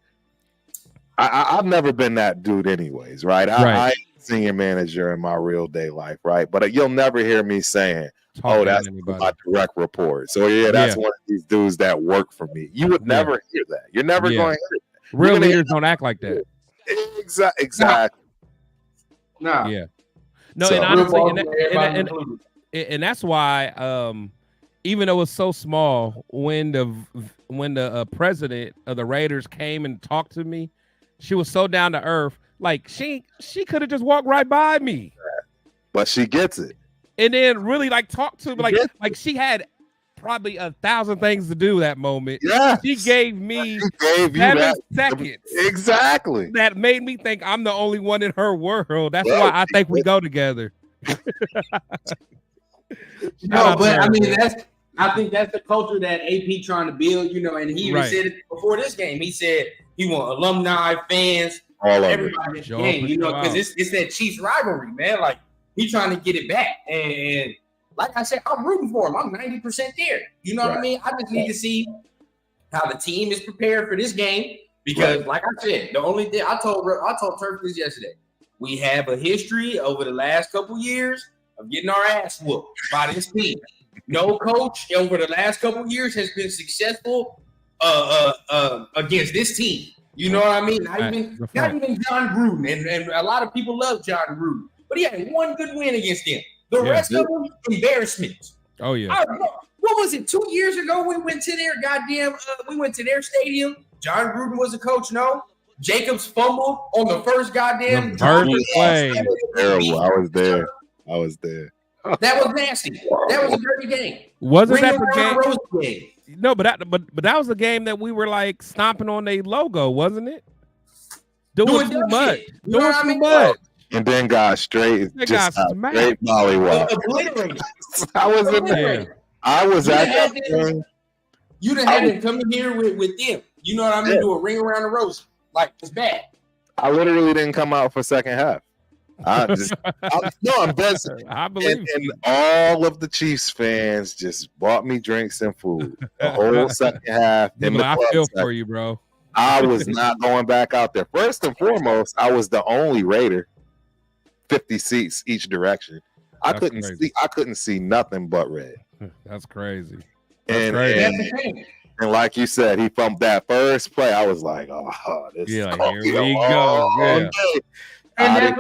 I've never been that dude anyways, right? I ain't a senior manager in my real day life, right? But you'll never hear me saying, that's my direct report. So that's one of these dudes that work for me. You would never hear that. You're never going to hear that. Real leaders don't act like that. Exactly. No. Yeah. No, so, and honestly, and that's why, even though it's so small, when the president of the Raiders came and talked to me, she was so down to earth. Like she could have just walked right by me, but she gets it. And then really like talk to me like she had probably 1,000 things to do that moment. Yeah, she gave me 7 seconds exactly that made me think I'm the only one in her world. That's why I think we go together. No, but I mean I think that's the culture that AP trying to build. And he even said it before this game. He said he want alumni, fans, all everybody in the game. Because it's that Chiefs rivalry, man. Like. He's trying to get it back. And like I said, I'm rooting for him. I'm 90% there. You know what I mean? I just need to see how the team is prepared for this game. Because like I said, the only thing I told Turk this yesterday, we have a history over the last couple years of getting our ass whooped by this team. No coach over the last couple years has been successful against this team. You know what I mean? Not even John Gruden. And a lot of people love John Gruden. But he had one good win against them. The rest of them, embarrassments. Oh, yeah. What was it, 2 years ago we went to their we went to their stadium. John Gruden was the coach, no? Jacobs fumbled on the first goddamn play. Terrible. I was there. That was nasty. That was a dirty game. Wasn't that the game? No, but that was the game that we were like stomping on their logo, wasn't it? Doing too much. And then got straight mollywop. Obliterated. I was in there. I was at that game. You done had to come in here with them. You know what I mean? Do a ring around the rosy. Like, it's bad. I literally didn't come out for second half. I'm dead. I believe. And all of the Chiefs fans just bought me drinks and food the whole second half. I feel for you, bro. I was not going back out there. First and foremost, I was the only Raider, 50 seats each direction. I couldn't see nothing but red. That's crazy. And like you said, he from that first play, I was like, "Oh, this is here we go." Yeah. And that's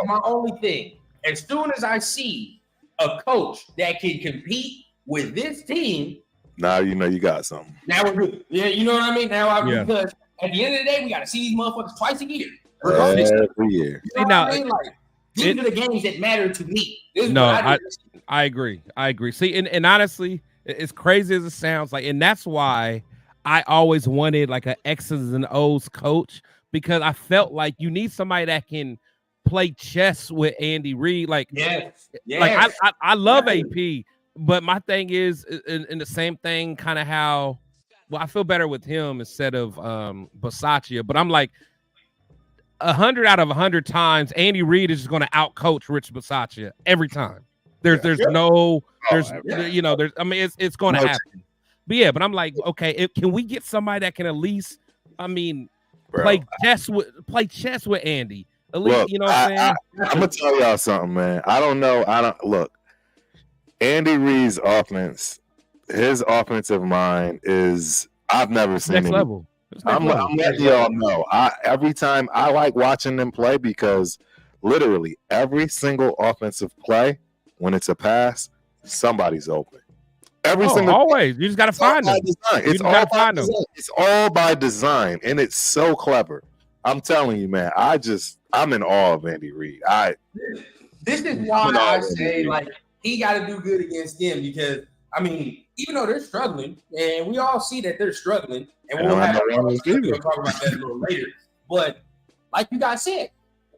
my only thing. As soon as I see a coach that can compete with this team, now you know you got something. Now we're good. Yeah, you know what I mean? Because at the end of the day, we got to see these motherfuckers twice a year. Every year. You know what I mean? Like, these are the games that matter to me. I agree. See, and honestly, as crazy as it sounds, like, and that's why I always wanted like an X's and O's coach, because I felt like you need somebody that can play chess with Andy Reid. Like, like I love AP, but my thing is, in the same thing, kind of how, well, I feel better with him instead of Bisaccia, but I'm like, 100 out of 100 times, Andy Reid is just going to outcoach Rich Bisaccia every time. There's it's going to happen. But I'm like, okay, can we get somebody that can at least, play chess with Andy? At least, look, you know what I'm saying? I'm gonna tell y'all something, man. I don't know. Look. Andy Reid's offense, his offensive mind is I've never seen next it. Level. I'm letting y'all know. Every time I like watching them play, because literally every single offensive play, when it's a pass, somebody's open. Every single always. You just gotta find them. It's all by design, and it's so clever. I'm telling you, man. I'm in awe of Andy Reid. This is why I say like he got to do good against them, because even though they're struggling, and we all see that they're struggling, and we'll talk about that a little later. But like you guys said,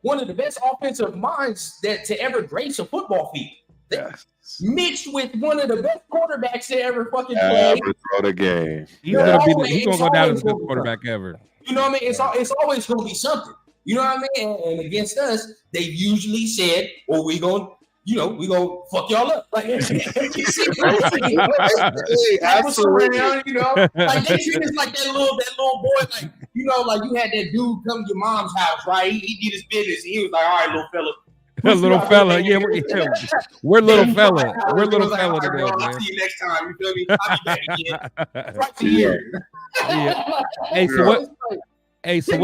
one of the best offensive minds to ever grace a football field. Yes. Mixed with one of the best quarterbacks to ever fucking play. Ever throw the game. He's gonna go down as the best quarterback ever. You know what I mean? It's always gonna be something. You know what I mean? And against us, they've usually said, "Well, we gonna fuck y'all up." Like, absolutely. You know, like they treat us like that little boy. Like, you know, like you had that dude come to your mom's house, right? He did his business. And he was like, "All right, little fella." Little fella, we're little fella. We're little fella today, man. I'll see you next time. You feel me? I'll be back again. Right to you. So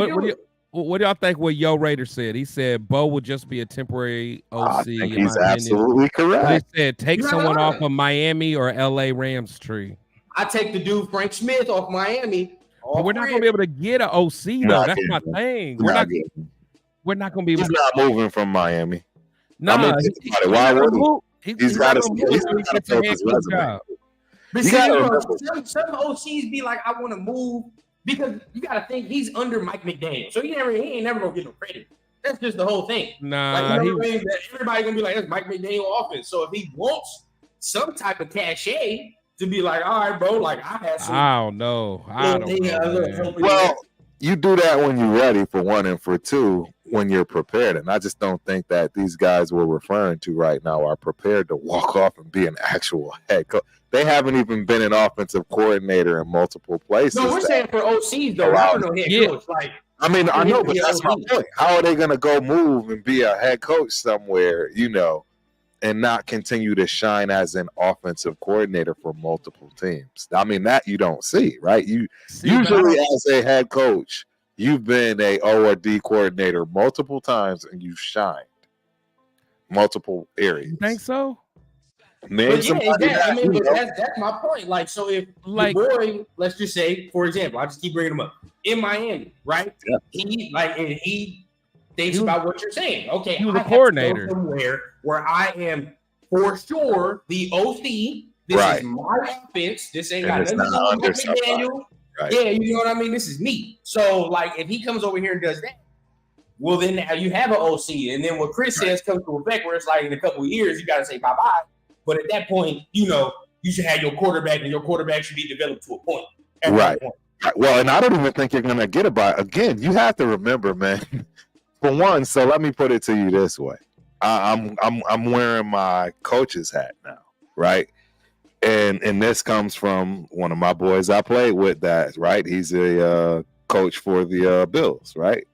what do y'all think what Yo Raider said? He said Bo would just be a temporary OC. I think he's absolutely correct. He said take someone off of Miami or LA Rams tree. I take the dude Frank Smith off Miami. But we're not gonna be able to get an OC though. That's my thing. We're not gonna be able to. He's not moving from Miami. No, why would he? He's got to build his resume. Some OCs be like, I want to move, because you got to think he's under Mike McDaniel, so he ain't never gonna get no credit. That's just the whole thing. Nah, everybody gonna be like, that's Mike McDaniel offense. So if he wants some type of cachet to be like, all right, bro, like I had some. I don't know. Well, you do that when you're ready, for one, and for two, when you're prepared. And I just don't think that these guys we're referring to right now are prepared to walk off and be an actual head coach. They haven't even been an offensive coordinator in multiple places. No, we're saying for OCs though. I don't know head coach. Like, I know, but that's my point. How are they going to go move and be a head coach somewhere, and not continue to shine as an offensive coordinator for multiple teams? That you don't see, right? Usually as a head coach, you've been a O or D coordinator multiple times and you've shined multiple areas. You think so? That's my point. Like, so if the boy, let's just say, for example, I just keep bringing him up in Miami, right? Yeah. He thinks about what you're saying. Okay, he was a coordinator somewhere where I am for sure the OC. This is my offense. This ain't got nothing to do with Daniel. Right. Yeah, you know what I mean? This is me. So, like, if he comes over here and does that, well, then now you have an OC. And then what Chris says comes to effect where it's like in a couple of years, you got to say bye-bye. But at that point, you should have your quarterback, and your quarterback should be developed to a point. Right. Well, and I don't even think you're going to get it by. Again, you have to remember, man, for one, so let me put it to you this way. I'm wearing my coach's hat now, right? And this comes from one of my boys I played with. That right, he's a coach for the Bills, right?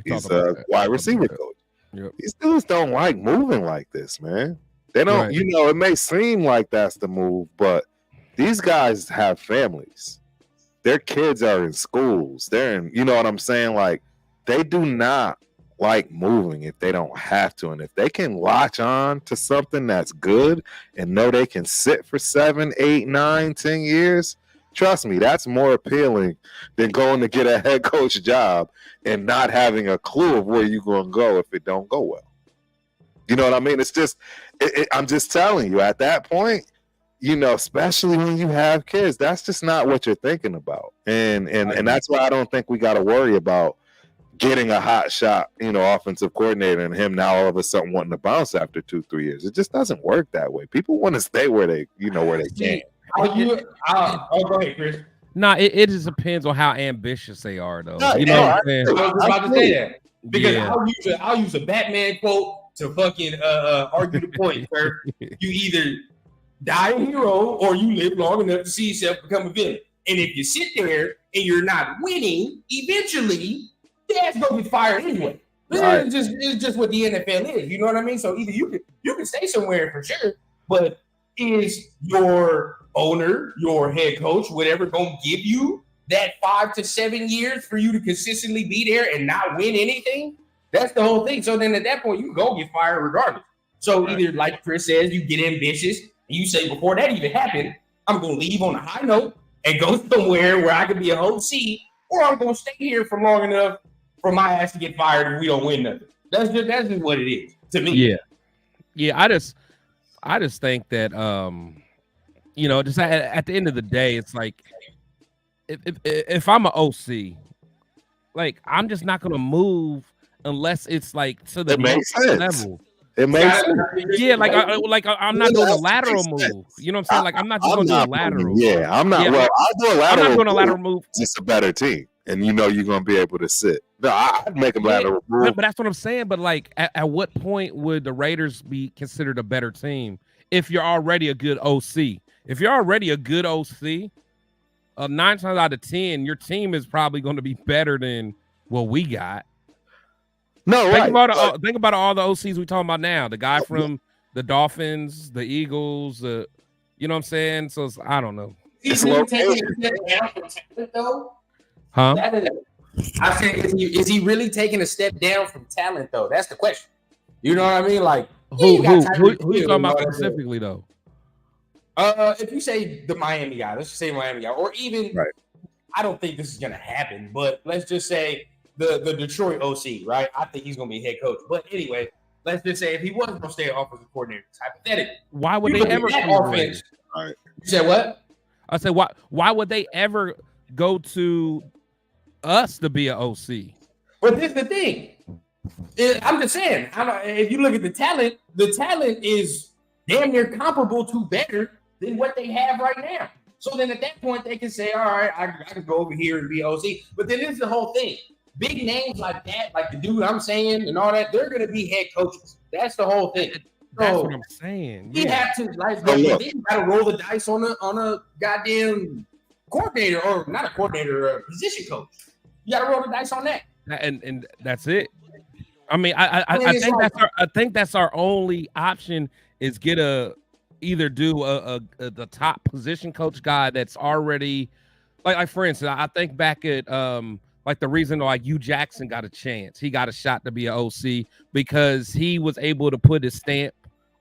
He's a wide receiver coach. Yep. These dudes don't like moving like this, man. They don't. Right. It may seem like that's the move, but these guys have families. Their kids are in schools. They're in. You know what I'm saying? Like they do not like moving if they don't have to, and if they can latch on to something that's good and know they can sit for 7, 8, 9, 10 years, trust me, that's more appealing than going to get a head coach job and not having a clue of where you're going to go if it don't go well. You know what I mean? It's just, I'm just telling you, at that point, especially when you have kids, that's just not what you're thinking about, and that's why I don't think we got to worry about getting a hot shot, offensive coordinator and him now all of a sudden wanting to bounce after 2-3 years. It just doesn't work that way. People want to stay where they can. Go ahead, Chris. Nah, it just depends on how ambitious they are, though. What I'm saying? I was about to say that because I'll use a Batman quote to fucking argue the point. Sir. You either die a hero or you live long enough to see yourself become a villain. And if you sit there and you're not winning, eventually your ass gonna be fired anyway. Right. It's just what the NFL is. You know what I mean? So either you can stay somewhere for sure, but is your owner, your head coach, whatever, gonna give you that 5 to 7 years for you to consistently be there and not win anything? That's the whole thing. So then at that point, you go get fired regardless. So either, like Chris says, you get ambitious and you say, before that even happened, I'm gonna leave on a high note and go somewhere where I could be an OC, or I'm gonna stay here for long enough for my ass to get fired if we don't win nothing. That's just what it is to me. Yeah. I just think that just at the end of the day, it's like if I'm an OC, like I'm just not gonna move unless it's like to the next level. It makes sense. Yeah, I'm not doing a lateral move. You know what I'm saying? Like I'm not just going to do a lateral. Yeah, I'm not. Yeah, well, I'll do a lateral. I'm not doing a lateral move. It's a better team, and you're going to be able to sit. No, I'd make a lateral move. But that's what I'm saying. But like, at what point would the Raiders be considered a better team if you're already a good OC? If you're already a good OC, 9 times out of 10, your team is probably going to be better than what we got. No, think about all the OCs we talking about now. The guy from the Dolphins, the Eagles, you know what I'm saying? So I don't know. Is he really taking a step down from talent, though? Huh? I said, is he really taking a step down from talent, though? That's the question. You know what I mean? Like, who you talking about specifically, though? If you say the Miami guy, let's just say Miami guy, or even, right. I don't think this is going to happen, but let's just say the Detroit OC, right? I think he's going to be head coach. But anyway, let's just say if he wasn't going to stay offensive coordinator, hypothetically. Why would they ever that offense? All right. You said what? I said, why would they ever go to us to be an OC? But this is the thing. I'm just saying, if you look at the talent is damn near comparable to better than what they have right now. So then at that point, they can say, all right, I can go over here and be OC. But then this is the whole thing. Big names like that, like the dude I'm saying and all that, they're going to be head coaches. That's the whole thing. That's what I'm saying. You have to, you got to roll the dice on a goddamn coordinator, or not a coordinator, a position coach. You got to roll the dice on that. And that's it. I mean, I think that's our only option is either do the top position coach guy that's already like for instance, I think back at like the reason like Hugh Jackson got a chance. He got a shot to be an OC because he was able to put his stamp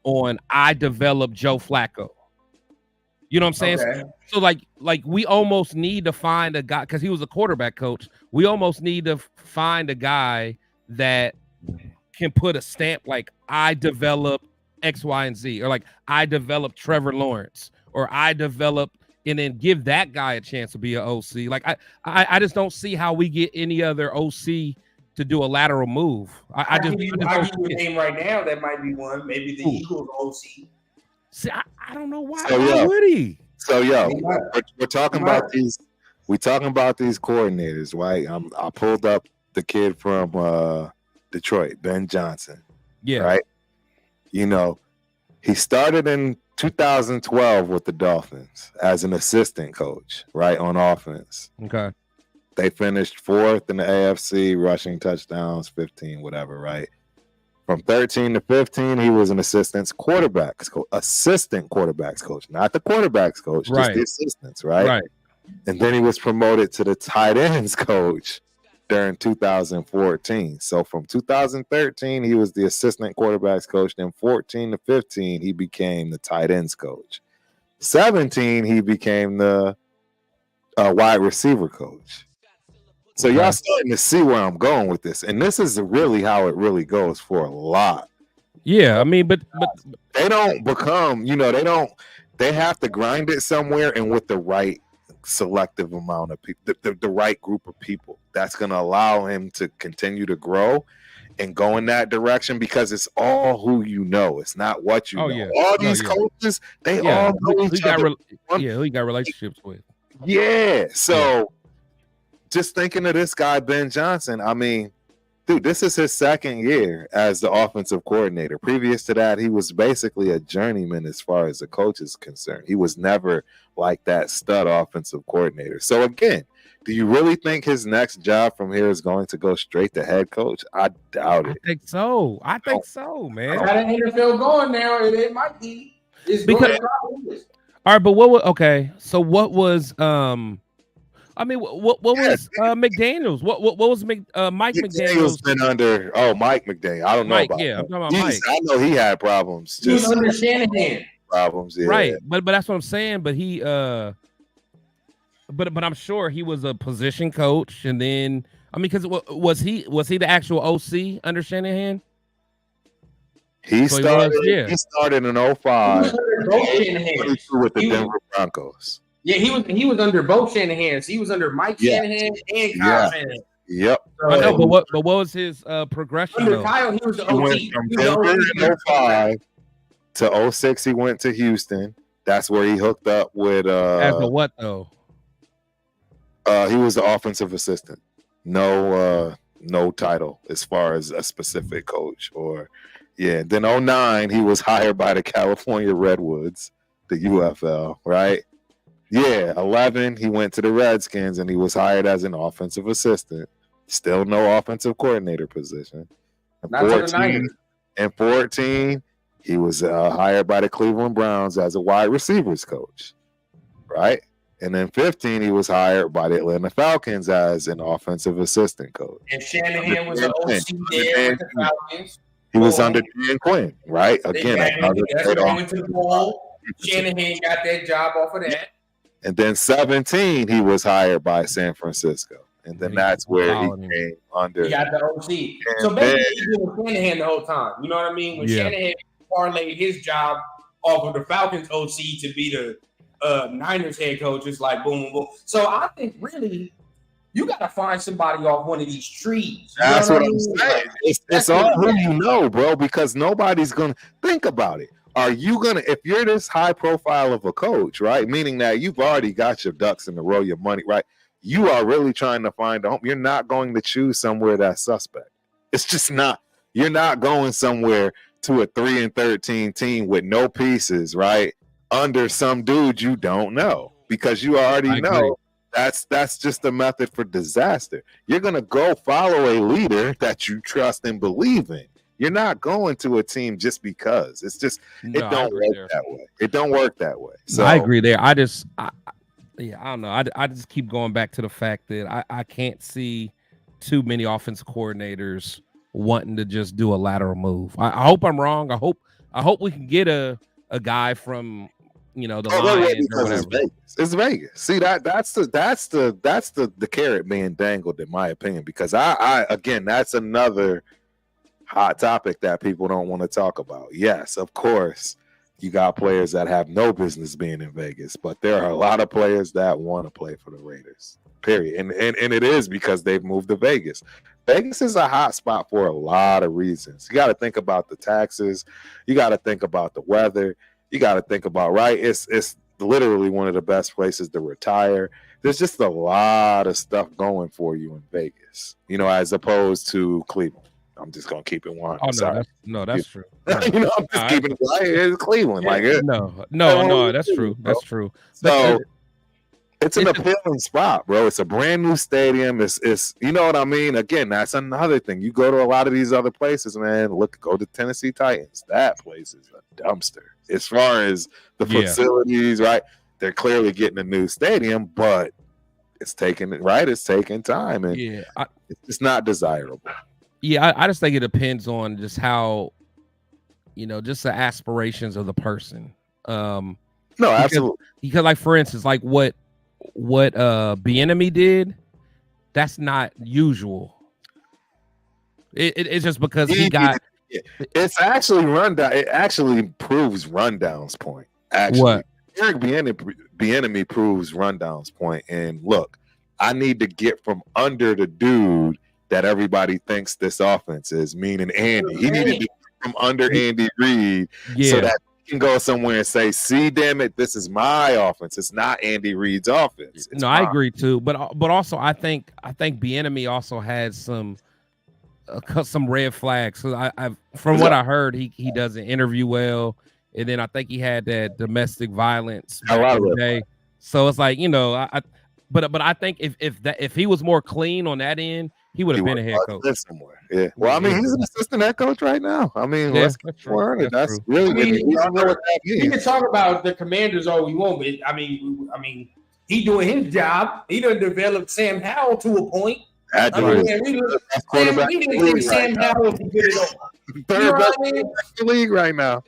on I developed Joe Flacco. You know what I'm saying? Okay. So like we almost need to find a guy because he was a quarterback coach. We almost need to find a guy that can put a stamp like I developed X, Y, and Z, or like I developed Trevor Lawrence, or I developed, and then give that guy a chance to be an OC. Like I just don't see how we get any other OC to do a lateral move. I give you a name right now that might be one. Maybe the Eagles OC. See, I don't know why. Why would he? So we're talking about these. We're talking about these coordinators, right? I pulled up the kid from Detroit, Ben Johnson. Yeah. Right. You know, he started in 2012 with the Dolphins as an assistant coach, right, on offense. Okay. They finished 4th in the AFC, rushing touchdowns, 15, whatever, right? From 13 to 15, he was an assistant quarterbacks coach, not the quarterbacks coach, just the assistants, right? Right. And then he was promoted to the tight ends coach during 2014. So from 2013, he was the assistant quarterbacks coach. Then 14 to 15, he became the tight ends coach. 17, he became the wide receiver coach. So y'all starting to see where I'm going with this. And this is really how it really goes for a lot. Yeah, I mean, but they don't become, they have to grind it somewhere and with the right selective amount of people, the right group of people that's going to allow him to continue to grow and go in that direction, because it's all who you know. It's not what you know. Yeah. All these coaches, they all know each other. Who you got relationships with. Yeah. So just thinking of this guy, Ben Johnson, I mean, dude, this is his second year as the offensive coordinator. Previous to that, he was basically a journeyman as far as the coach is concerned. He was never like that stud offensive coordinator. So again, do you really think his next job from here is going to go straight to head coach? I doubt it. I think so, man. Got an NFL going now, and it might be. Because, all right, but so what was what was McDaniels? What was Mike McDaniels been under? Oh, Mike McDaniel. I don't know about. Yeah, I'm talking about Mike. I know he had problems. He was under Shanahan. Problems, yeah. Right, but that's what I'm saying. But he, but I'm sure he was a position coach, and then because was he the actual OC under Shanahan? He started in 05 with the Denver Broncos. Yeah, he was under both Shanahans. He was under Mike Shanahan and Kyle Shanahan. Yep. So, I know, but what was his progression? Under Kyle, he was the OC. He went from Denver in 05 to 06. He went to Houston. That's where he hooked up with. As a what though? He was the offensive assistant. No title as far as a specific coach or. Yeah. Then 09, he was hired by the California Redwoods, the UFL, right? Yeah, 11, he went to the Redskins and he was hired as an offensive assistant. Still no offensive coordinator position. And 14, he was hired by the Cleveland Browns as a wide receivers coach, right? And then 15, he was hired by the Atlanta Falcons as an offensive assistant coach. And Shanahan was an OC there with the Falcons. He was under Dan Quinn, right? Again, went to the bowl. Shanahan got that job off of that. And then 17, he was hired by San Francisco. And then that's where he came under. He got the OC. So basically, he was Shanahan the whole time. You know what I mean? When Shanahan parlayed his job off of the Falcons OC to be the Niners head coach, it's like boom, boom, boom. So I think really, you got to find somebody off one of these trees. That's what I'm saying. It's all who you know, bro, because nobody's going to think about it. Are you going to, if you're this high profile of a coach, right, meaning that you've already got your ducks in a row, your money, right, you are really trying to find a home. You're not going to choose somewhere that's suspect. It's just not. You're not going somewhere to a 3-13 team with no pieces, right, under some dude you don't know, because you already know that's just a method for disaster. You're going to go follow a leader that you trust and believe in. You're not going to a team just because. It's just it don't work that way. It don't work that way. So I agree there. I don't know. I just keep going back to the fact that I can't see too many offensive coordinators wanting to just do a lateral move. I hope I'm wrong. I hope we can get a guy from the Lions or whatever. It's Vegas. See that's the carrot being dangled, in my opinion, because I again, that's another hot topic that people don't want to talk about. Yes, of course, you got players that have no business being in Vegas, but there are a lot of players that want to play for the Raiders. Period. And it is because they've moved to Vegas. Vegas is a hot spot for a lot of reasons. You got to think about the taxes. You got to think about the weather. You got to think about, right? It's literally one of the best places to retire. There's just a lot of stuff going for you in Vegas, you know, as opposed to Cleveland. I'm just gonna keep it one. Oh no, that's true. No. You know, I'm just keeping it right. It's Cleveland, like it. No, that's true. That's true. So it's an appealing spot, bro. It's a brand new stadium. It's you know what I mean. Again, that's another thing. You go to a lot of these other places, man. Go to Tennessee Titans. That place is a dumpster as far as the facilities, right? They're clearly getting a new stadium, but it's taking time, and it's not desirable. Yeah, I just think it depends on just how, you know, just the aspirations of the person. No, absolutely. Because like, for instance, like what Bieniemy did, that's not usual. It's just because he got. It's actually rundown. It actually proves Rundown's point. Actually, what? Eric Bieniemy proves Rundown's point. And look, I need to get from under the dude that everybody thinks this offense is, meaning Andy. He needed to get from under Andy Reid so that he can go somewhere and say, see, damn it, this is my offense. It's not Andy Reid's offense. It's I agree too. But also I think Bieniemy also had some red flags. So from what I heard, he doesn't interview well. And then I think he had that domestic violence back in the day. So it's like, you know, but I think if he was more clean on that end, he would have been a head coach somewhere. Yeah. Well, I mean, he's an assistant head coach right now. I mean, let's get for it. That's really. We don't know what that means. We can talk about the Commanders all we want, but I mean, he doing his job. He done developed Sam Howell to a point. We didn't think Sam Howell was good enough. Third best in the league right now.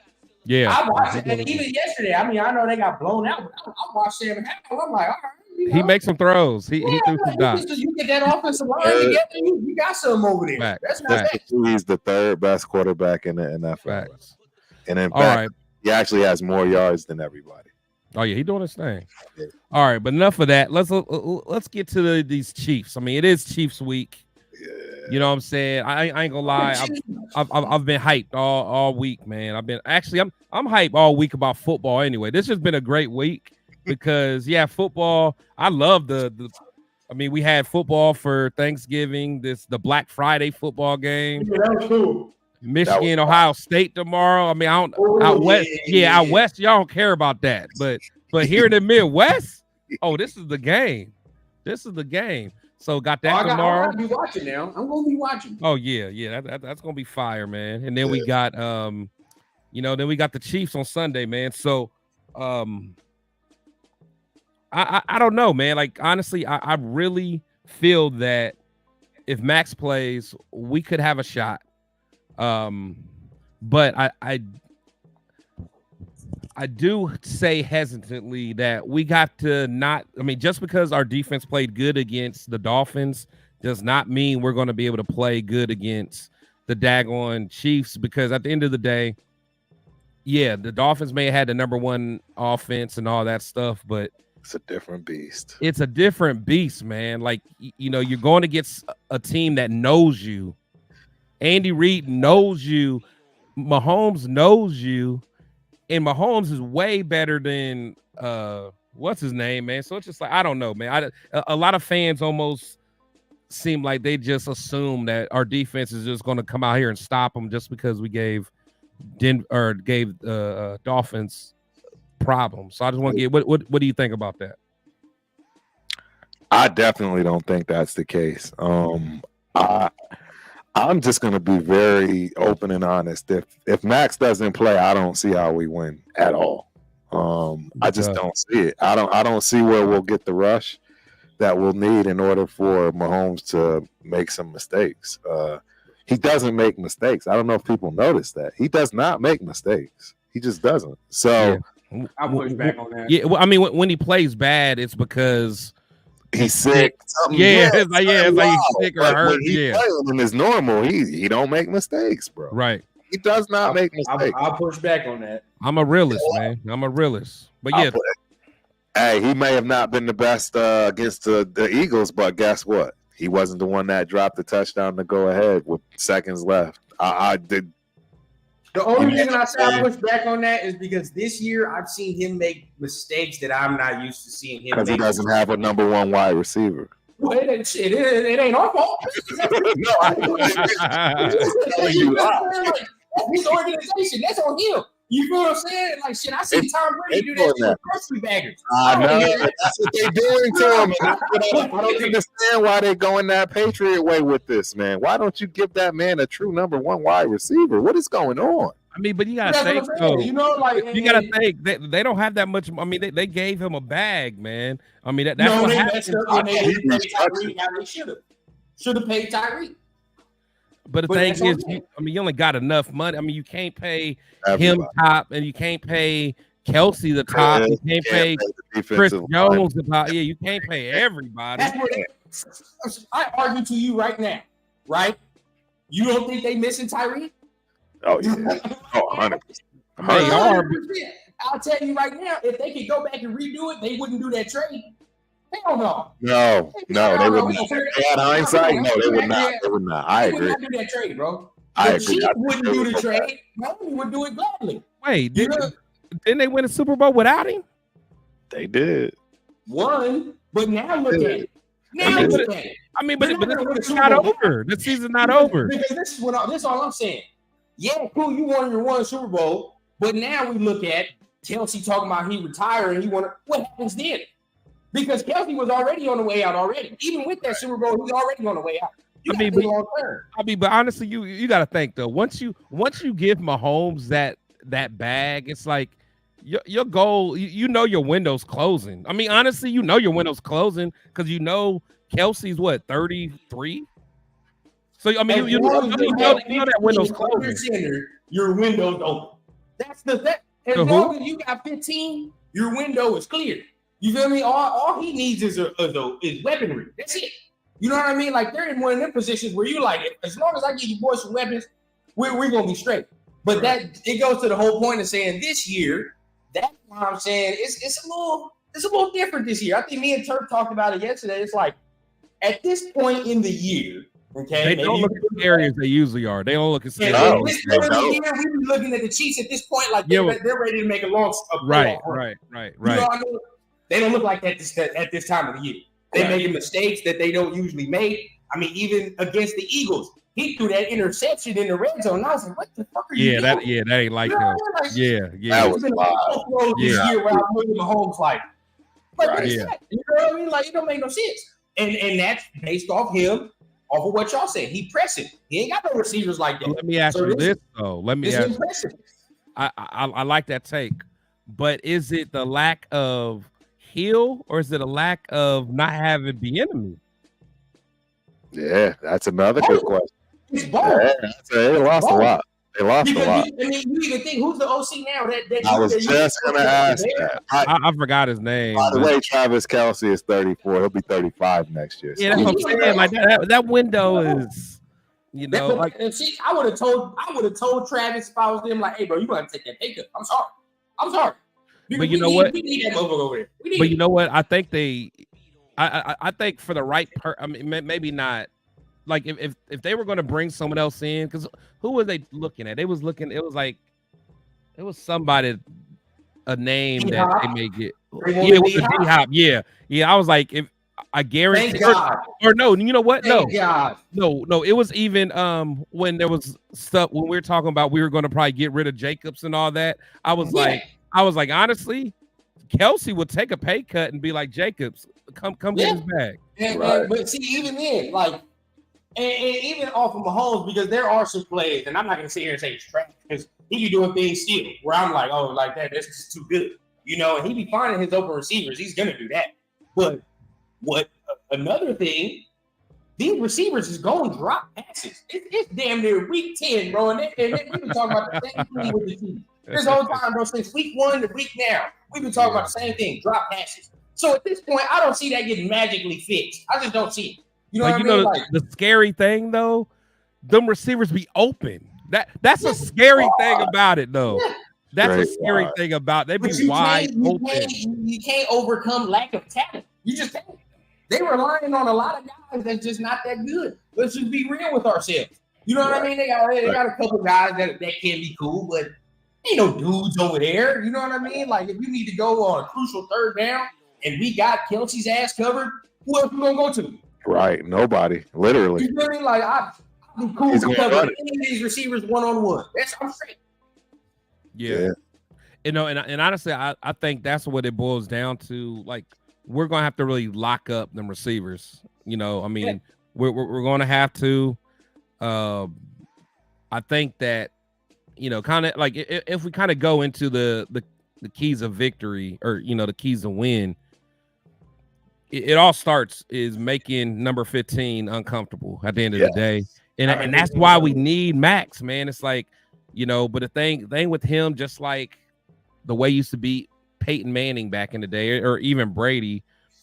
Yeah, I watched it, and even yesterday. I mean, I know they got blown out, but I watched Sam Howell. I'm like, all right. You know, he makes some throws. He threw some dots. You get that offensive line together, you got something over there. That's not bad. He's the third best quarterback in the NFL. And in fact, he actually has more yards than everybody. Oh yeah, he's doing his thing. Yeah. All right, but enough of that. Let's get to these Chiefs. I mean, it is Chiefs week. Yeah. You know what I'm saying? I ain't gonna lie. I've been hyped all week, man. I'm hyped all week about football. Anyway, this has been a great week. Because football. I love I mean, we had football for Thanksgiving. The Black Friday football game. Yeah, that was cool. Michigan, Ohio State tomorrow. I mean, out west. Yeah, out west, y'all don't care about that. But here in the Midwest, this is the game. So got that tomorrow. I'm gonna be watching now. I'm gonna be watching. Oh yeah. That's gonna be fire, man. And then we got then we got the Chiefs on Sunday, man. So I don't know, man. Like, honestly, I really feel that if Max plays, we could have a shot. But I do say hesitantly that we got to not. I mean, just because our defense played good against the Dolphins does not mean we're going to be able to play good against the daggone Chiefs. Because at the end of the day, the Dolphins may have had the number one offense and all that stuff, but it's a different beast. It's a different beast, man. Like, you know, you're going against a team that knows you. Andy Reid knows you. Mahomes knows you. And Mahomes is way better than what's his name, man. So it's just like, I don't know, man. A lot of fans almost seem like they just assume that our defense is just going to come out here and stop them just because we gave Dolphins problem. So I just want to get what do you think about that? I definitely don't think that's the case. I'm just going to be very open and honest. If Max doesn't play, I don't see how we win at all. I just don't see it. I don't see where we'll get the rush that we'll need in order for Mahomes to make some mistakes. He doesn't make mistakes. I don't know if people notice that. He does not make mistakes. He just doesn't. So I push back on that. Yeah, well, I mean, when he plays bad, it's because he's sick. It's like he's sick or hurt. When he's playing and it's normal, he don't make mistakes, bro. Right. He does not make mistakes. I'll push back on that. I'm a realist, man. I'm a realist. But yeah. Hey, he may have not been the best against the Eagles, but guess what? He wasn't the one that dropped the touchdown to go ahead with seconds left. I did. The only reason I say I push back on that is because this year I've seen him make mistakes that I'm not used to seeing him make. Because he doesn't have a number one wide receiver. Well, it ain't our fault. No, I'm telling you. That's his organization. That's on him. You know what I'm saying? Like, shit, I see Tom Brady do that to the grocery baggers. I know. That's what they're doing to him. I don't understand why they're going that Patriot way with this, man. Why don't you give that man a true number one wide receiver? What is going on? I mean, but you gotta think, though. You know, like you gotta think they don't have that much. I mean, they gave him a bag, man. I mean, that's what happened. Should have paid Tyreek. But the thing is, you only got enough money. I mean, you can't pay him top, and you can't pay Kelsey the top. You can't pay Chris Jones the top. Yeah, you can't pay everybody. I argue to you right now, right? You don't think they missing Tyreek? Oh yeah, 100%. They are. I'll tell you right now, if they could go back and redo it, they wouldn't do that trade. Hell no. No, they wouldn't. They had hindsight. No, they would not. They would not. I agree. They would not do that trade, bro. I agree. The Chiefs wouldn't do the trade. Miami would do it gladly. Wait, didn't they win a Super Bowl without him? They did. One, but now look at it. Now look at it. I mean, but it's not over. The season's not over. Because this is all I'm saying. Yeah, cool. You won your one Super Bowl, but now we look at Kelsey talking about he retired and he wanted. What happens then? Because Kelsey was already on the way out already. Even with that Super Bowl, he's already on the way out. But honestly, you got to think though. Once you give Mahomes that bag, it's like your goal. You know your window's closing. I mean, honestly, you know your window's closing because you know Kelsey's what 33. So I mean, you know that window's closing. Your window's open. That's the as long as you got 15, your window is clear. You feel me? All he needs is weaponry. That's it. You know what I mean? Like they're in one of them positions where you like, as long as I give you boys some weapons, we're gonna be straight. But that it goes to the whole point of saying this year. That's why I'm saying it's a little different this year. I think me and Turk talked about it yesterday. It's like at this point in the year. Okay, they don't look at the areas they usually are. They don't look at scary. Yeah, this point of the year, we be looking at the Chiefs at this point like they're ready to make a long right. You know, I mean, they don't look like that at this time of the year. They're making mistakes that they don't usually make. I mean, even against the Eagles, he threw that interception in the red zone. And I was like, "What the fuck are you doing?" That ain't like him. That was wild. This year where I'm looking at Mahomes like what is that? You know what I mean? Like it don't make no sense. And that's based off him. Off of what y'all said, he pressing. He ain't got no receivers like that. Let me ask you this though. I like that take, but is it the lack of heel or is it a lack of not having the enemy? Yeah, that's another good question. It's both. They lost a lot. They lost a lot. I mean, you even think who's the OC now? I was just going to ask that. I forgot his name. By the way, Travis Kelce is 34. He'll be 35 next year. Yeah, that's what I'm saying. Like that window is, you know. Like, I would have told Travis if I was them, like, hey, bro, you got to take that pay cut. I'm sorry. But you know what? We need that over there. But you know what? I think I think for the right I mean, maybe not. Like if they were going to bring someone else in, because who were they looking at? It was somebody, a name D-hop. that they may get. Yeah, it was a D-hop. Yeah. I was like, if I guarantee, or no, you know what? No, it was even when there was stuff when we were talking about we were going to probably get rid of Jacobs and all that. I was like, honestly, Kelsey would take a pay cut and be like, Jacobs, come get his bag. But see, even then, like. And even off of Mahomes, because there are some plays, and I'm not going to sit here and say it's trash, because he be doing things still, where I'm like, oh, like that, that's just too good. You know, and he be finding his open receivers. He's going to do that. But another thing, these receivers is going to drop passes. It's damn near week 10, bro, and we've been talking about the same thing with the team. This whole time, bro, since week 1 to week now, we've been talking about the same thing, drop passes. So at this point, I don't see that getting magically fixed. I just don't see it. You know what I mean? The scary thing though, them receivers be open. That's a scary thing about it, though. That's a scary thing about it. They be wide open. You can't overcome lack of talent. You just can't. They relying on a lot of guys that's just not that good. Let's just be real with ourselves. You know what I mean? They got a couple guys that can be cool, but ain't no dudes over there. You know what I mean? Like, if you need to go on a crucial third down and we got Kelsey's ass covered, who else we gonna go to? Right. Nobody. Literally. You know what I mean? Like, I'm cool to cover any of these receivers one-on-one. I'm straight. Yeah. You know, and honestly, I think that's what it boils down to. Like, we're gonna have to really lock up them receivers. You know, I mean, we're gonna have to. I think that, you know, kind of like if we kind of go into the keys of victory, or, you know, the keys to win, it all starts is making number 15 uncomfortable at the end of the day, and that's why we need Max, man. It's like, you know, but the thing with him, just like the way he used to be Peyton Manning back in the day, or even Brady,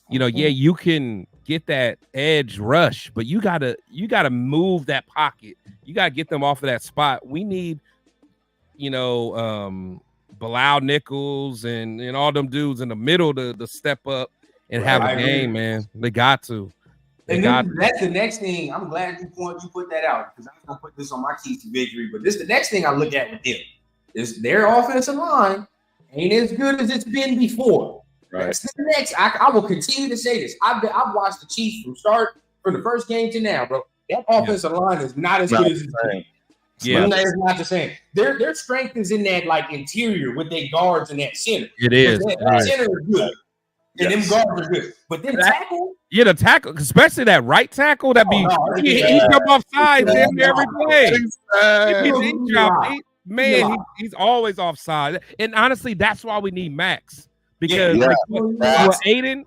you know, you can get that edge rush, but you gotta move that pocket. You gotta get them off of that spot. We need, you know, Bilal Nichols and all them dudes in the middle to step up and have a game, man. They got to. That's the next thing. I'm glad you put that out, because I'm gonna put this on my keys to victory. But this is the next thing I look at with them is their offensive line ain't as good as it's been before. Right. That's the next. I will continue to say this. I've watched the Chiefs from the first game to now, bro. That offensive line is not as good as it's been. Yeah, it's not the same. Their strength is in that, like, interior with their guards and that center. It is. That center is good. And them guards are good. But then tackle? Yeah, the tackle, especially that right tackle, that he jump off sides every play. He's always offside. And honestly, that's why we need Max. Because what Aiden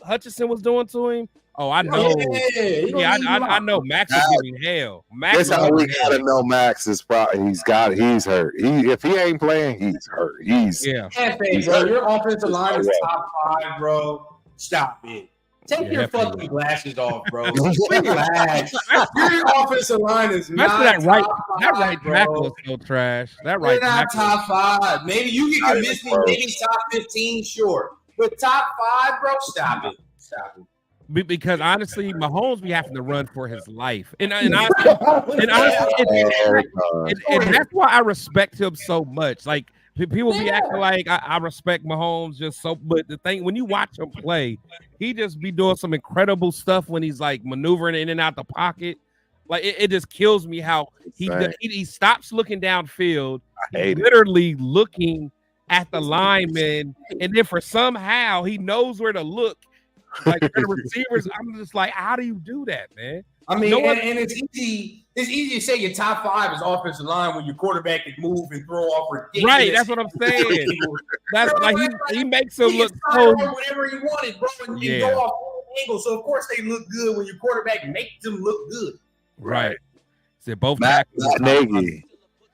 Hutchinson was doing to him, I know. I know Max is giving hell. That's how we gotta know Max is probably he's hurt. If he ain't playing, he's hurt. He's bro. Your offensive line is top 5, bro. Stop it. Take your fucking glasses off, bro. Relax. Your offensive line is not that right tackle is so trash. That right tackle. Top 5. Maybe you can convince me. Maybe top 15, sure. But top 5, bro. Stop it. Because honestly, Mahomes be having to run for his life, and that's why I respect him so much. Like, people be acting like I respect Mahomes just so, but the thing, when you watch him play, he just be doing some incredible stuff when he's like maneuvering in and out the pocket. Like, it just kills me how he stops looking downfield, literally looking at the lineman, and then for somehow he knows where to look. Like, the receivers, I'm just like, how do you do that, man? I mean, and it's easy. It's easy to say your top 5 is offensive line when your quarterback can move and throw off ridiculous. Right, that's what I'm saying. That's like he makes them look so whatever he wanted, bro, and go off all angles. So of course they look good when your quarterback makes them look good. Right. So both Matt Nagy.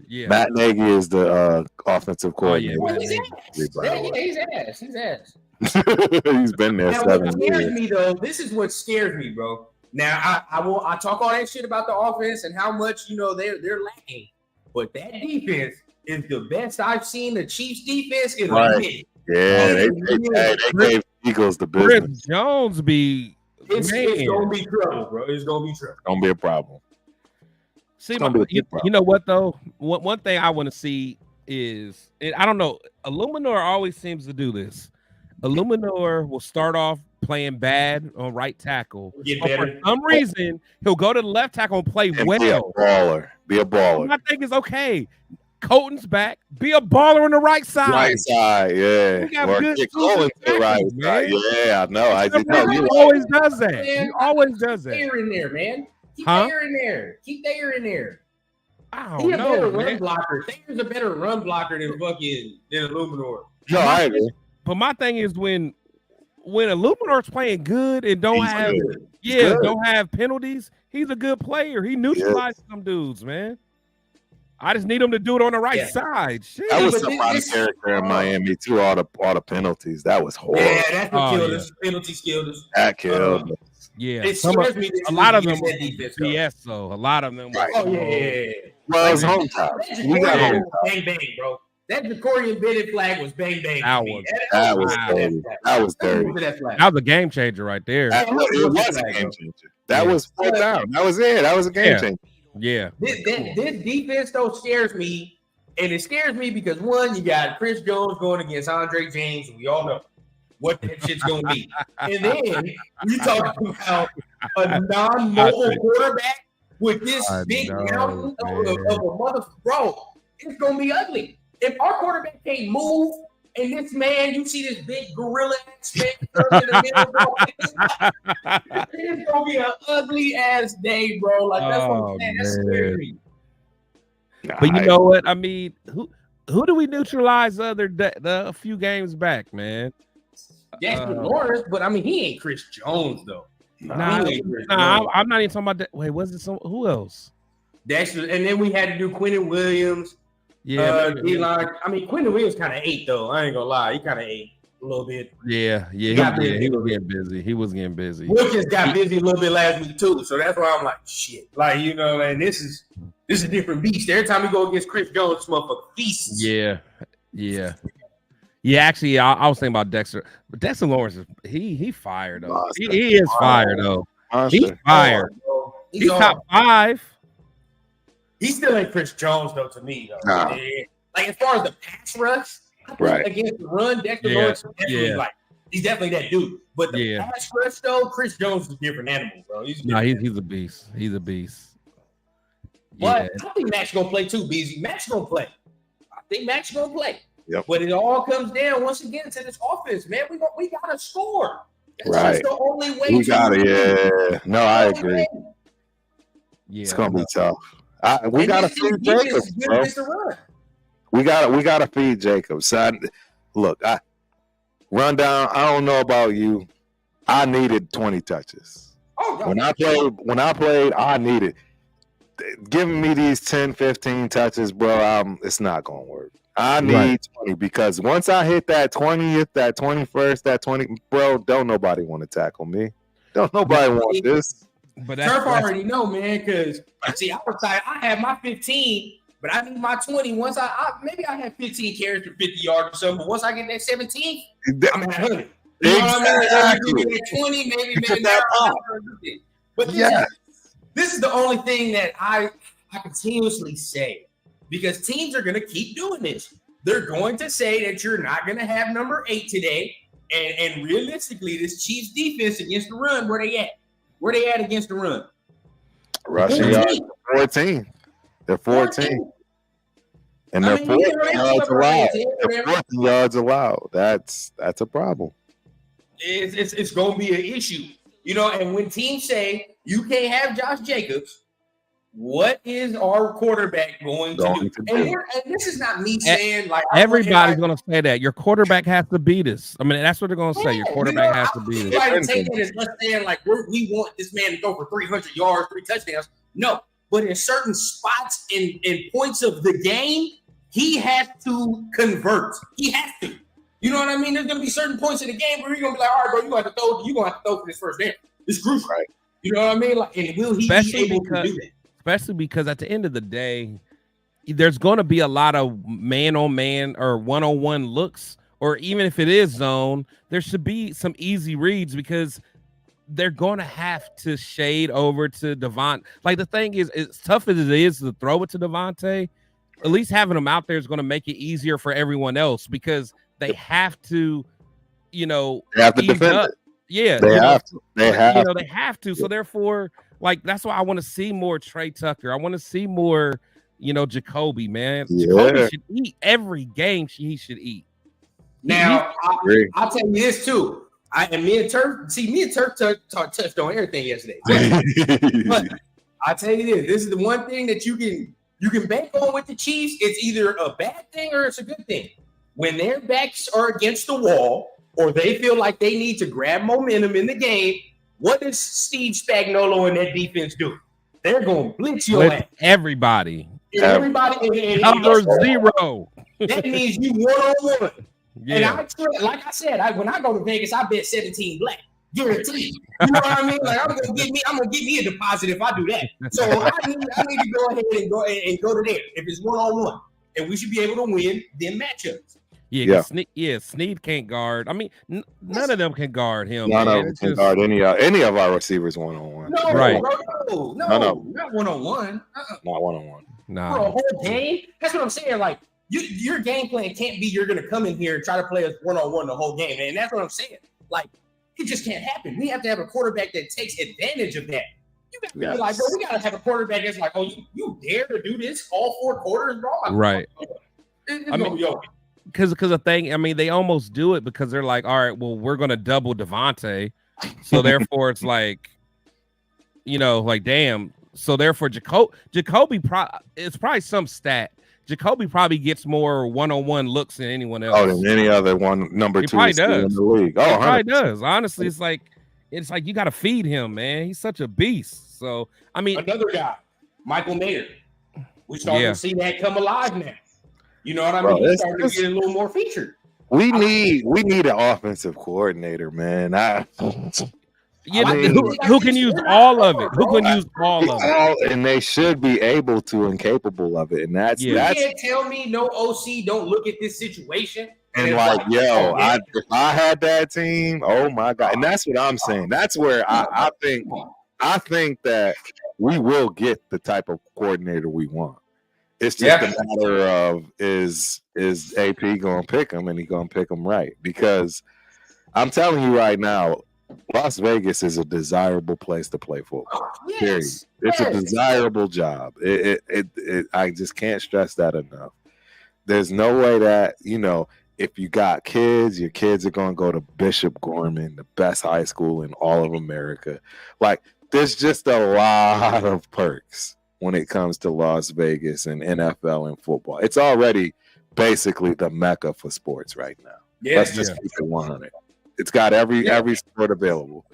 Yeah, Matt Nagy is the offensive coordinator. He's ass. He's ass. He's been there 7 years. What scares me, though, this is what scares me, bro. Now I talk all that shit about the offense and how much, you know, they're lacking, but that defense is the best I've seen the Chiefs defense in a minute. Yeah, they gave Eagles the business. Chris Jones it's gonna be trouble, bro. It's gonna be trouble. It's gonna be a problem. See, you know what though? One thing I want to see is, and I don't know, Illuminor always seems to do this. Illuminor will start off playing bad on right tackle. For some reason, he'll go to the left tackle and play well. Be a baller. My thing is, okay, Colton's back. Be a baller on the right side. Right side, yeah. We got good to the right side. Yeah, I know. He always does that. He always does that. Keep Thayer in there, man. Keep Thayer in there. Keep Thayer in there. I don't know, better run blocker. Thayer's a better run blocker than Illuminor. No, I agree. But my thing is, when Illuminor's playing good and don't have penalties, he's a good player. He neutralizes some dudes, man. I just need him to do it on the right side. Shit. That was somebody character in Miami too. All the penalties. That was horrible. Yeah, that's what killed us. Penalties killed us. That killed us. Yeah, a lot of them were BS. So a lot of them. Right. Oh yeah. Well, it's home time. We got home time. Bang bang, bro. That Jacorian Bennett flag was bang bang. That was dirty. That was a game changer right there. It was a game changer. That was 4 down. That was it. That was a game changer. Yeah. This defense though scares me, and it scares me because one, you got Chris Jones going against Andre James, and we all know what that shit's gonna be. And then you talk about a non-mobile quarterback with this big mountain of a mother, bro. It's gonna be ugly. If our quarterback can't move, and this man, you see this big gorilla man in the middle, bro. It's gonna be an ugly ass day, bro. Like that's what I'm saying. That's scary. But you know what? I mean, who do we neutralize a few games back, man? Dexter Lawrence, but I mean, he ain't Chris Jones though. I'm not even talking about that. Wait, was it who else? Dexter, and then we had to do Quentin Williams. Yeah, I mean, Quentin Williams kind of ate though. I ain't gonna lie, he kind of ate a little bit. Yeah, he was getting busy. He was getting busy. Will just got busy a little bit last week too, so that's why I'm like, shit. Like and this is a different beast. Every time we go against Chris Jones, this motherfucker feasts. Yeah. Actually, I was thinking about Dexter, but Dexter Lawrence he fired though. He is fired though. He's fired. He's top 5. He still ain't Chris Jones though to me though. Nah. Like as far as the pass rush, against the run, Dexter Lawrence is definitely he's definitely that dude. But the pass rush though, Chris Jones is a different animal, bro. He's a beast. He's a beast. But I think Max gonna play too, Beezy. Max gonna play. I think Max gonna play. Yep. But it all comes down once again to this offense, man. We gotta score. That's the only way. We gotta, yeah. No, I agree. Yeah, it's gonna be tough. We gotta feed Jacobs, bro. We gotta feed Jacobs. Look, run down. I don't know about you. I needed 20 touches. When I played, I needed. Giving me these 10, 15 touches, bro, it's not gonna work. I need 20 because once I hit that 20th, that 21st, that 20, bro, don't nobody want to tackle me. Don't nobody want this. But Turf already know, man, because see, I have my 15, but I need my 20. Once maybe I have 15 carries for 50 yards or something, but once I get that 17, I'm at 100. You know what I mean? Maybe 20, maybe not. But this is the only thing that I continuously say, because teams are going to keep doing this. They're going to say that you're not going to have number 8 today, and realistically, this Chiefs defense against the run, where they at? Where they at against the run? Rushing yards 14. They're 14. And they're 14 yards allowed. They're 14 yards allowed. That's a problem. It's going to be an issue. And when teams say you can't have Josh Jacobs, what is our quarterback going to do? And this is not me saying like everybody's going to say that your quarterback has to beat us. I mean, that's what they're going to say. Your quarterback has to beat us. Everybody take it as us saying like we want this man to go for 300 yards, 3 touchdowns. No, but in certain spots in points of the game, he has to convert. He has to. You know what I mean? There's going to be certain points in the game where you're going to be like, all right, bro, you're going to have to throw for this first down. It's crucial. Right. You know what I mean? Like, and will he be able to do that? Especially because at the end of the day, there's going to be a lot of man-on-man or one-on-one looks, or even if it is zone, there should be some easy reads because they're going to have to shade over to Devontae. Like, the thing is, as tough as it is to throw it to Devontae, at least having him out there is going to make it easier for everyone else because they have to, they have to defend it. Yeah, they have to. They have to. So therefore, like that's why I want to see more Trey Tucker. I want to see more, Jacoby. Man, Jacoby should eat every game. He should eat. Now, I'll tell you this too. Me and Turf touched on everything yesterday. But I'll tell you this. This is the one thing that you can bank on with the Chiefs. It's either a bad thing or it's a good thing. When their backs are against the wall, or they feel like they need to grab momentum in the game, what does Steve Spagnuolo and that defense do? They're going to blitz your ass. Everybody. everybody number 0. That means you 1-on-1. Yeah. And like I said, when I go to Vegas, I bet 17 black. Guaranteed. You know what I mean? Like I'm gonna get me a deposit if I do that. So I need to go ahead and go to there. If it's 1-on-1, and we should be able to win them matchups. Snead can't guard. I mean, none of them can guard him. None of them can guard any of our receivers 1-on-1. No, right? No, not 1-on-1. Not 1-on-1. Nah. For a whole game. That's what I'm saying. Like your game plan can't be you're gonna come in here and try to play us 1-on-1 the whole game, and that's what I'm saying. Like. It just can't happen. We have to have a quarterback that takes advantage of that. You got to be like, bro, we got to have a quarterback that's like, oh, you dare to do this all 4 quarters, bro? Right. Because the thing, I mean, they almost do it because they're like, all right, well, we're going to double Devontae. So therefore, it's like, like, damn. So therefore, Jacoby, it's probably some stat. Jacoby probably gets more 1-on-1 looks than anyone else. Oh, than any other number 2 does. in the league. Oh, he probably does. Honestly, it's like you got to feed him, man. He's such a beast. So I mean, another guy, Michael Mayer. We starting to see that come alive now. You know what I mean? He's starting to get a little more featured. We need an offensive coordinator, man. Who can use all of it? Who can use all of it? And they should be able to and capable of it. And that's you can't tell me no OC don't look at this situation. And like, if I had that team, oh my God. And that's what I'm saying. That's where I think that we will get the type of coordinator we want. It's just a matter of is AP gonna pick him and he gonna pick him right? Because I'm telling you right now, Las Vegas is a desirable place to play football. Period. It's a desirable job. I just can't stress that enough. There's no way that, if you got kids, your kids are going to go to Bishop Gorman, the best high school in all of America. Like, there's just a lot of perks when it comes to Las Vegas and NFL and football. It's already basically the mecca for sports right now. Let's just keep it 100. It's got every sport available.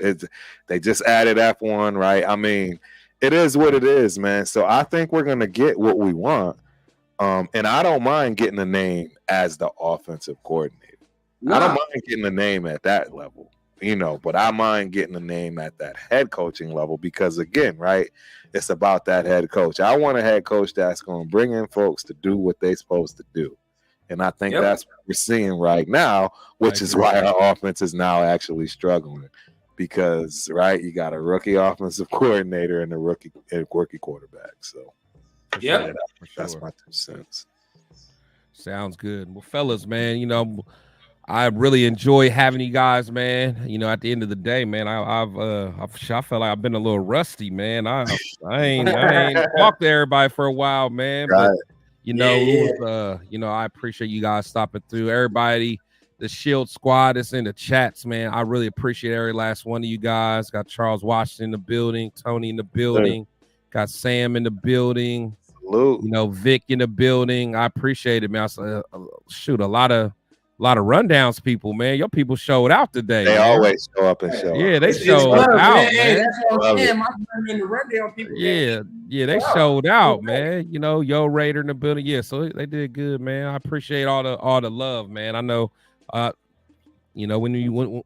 They just added F1, right? I mean, it is what it is, man. So I think we're gonna get what we want. And I don't mind getting a name as the offensive coordinator. I don't mind getting a name at that level, but I mind getting a name at that head coaching level because again, right? It's about that head coach. I want a head coach that's gonna bring in folks to do what they're supposed to do. And I think that's what we're seeing right now, which is why our offense is now actually struggling because, right, you got a rookie offensive coordinator and a rookie quarterback. So, that's my 2 cents. Sounds good. Well, fellas, man, I really enjoy having you guys, man. At the end of the day, man, I felt like I've been a little rusty, man. I ain't talked to everybody for a while, man. But I appreciate you guys stopping through. Everybody, the Shield squad is in the chats, man. I really appreciate every last one of you guys. Got Charles Washington in the building, Tony in the building, got Sam in the building, Vic in the building. I appreciate it, man. Shoot, a lot of rundowns, people, man. Your people showed out today. They always show up and show. Yeah, they showed out, man. That's what I'm saying. My friend in the rundown people. Yeah, they showed out, man. Yo Raider in the building. Yeah, so they did good, man. I appreciate all the love, man. I know, when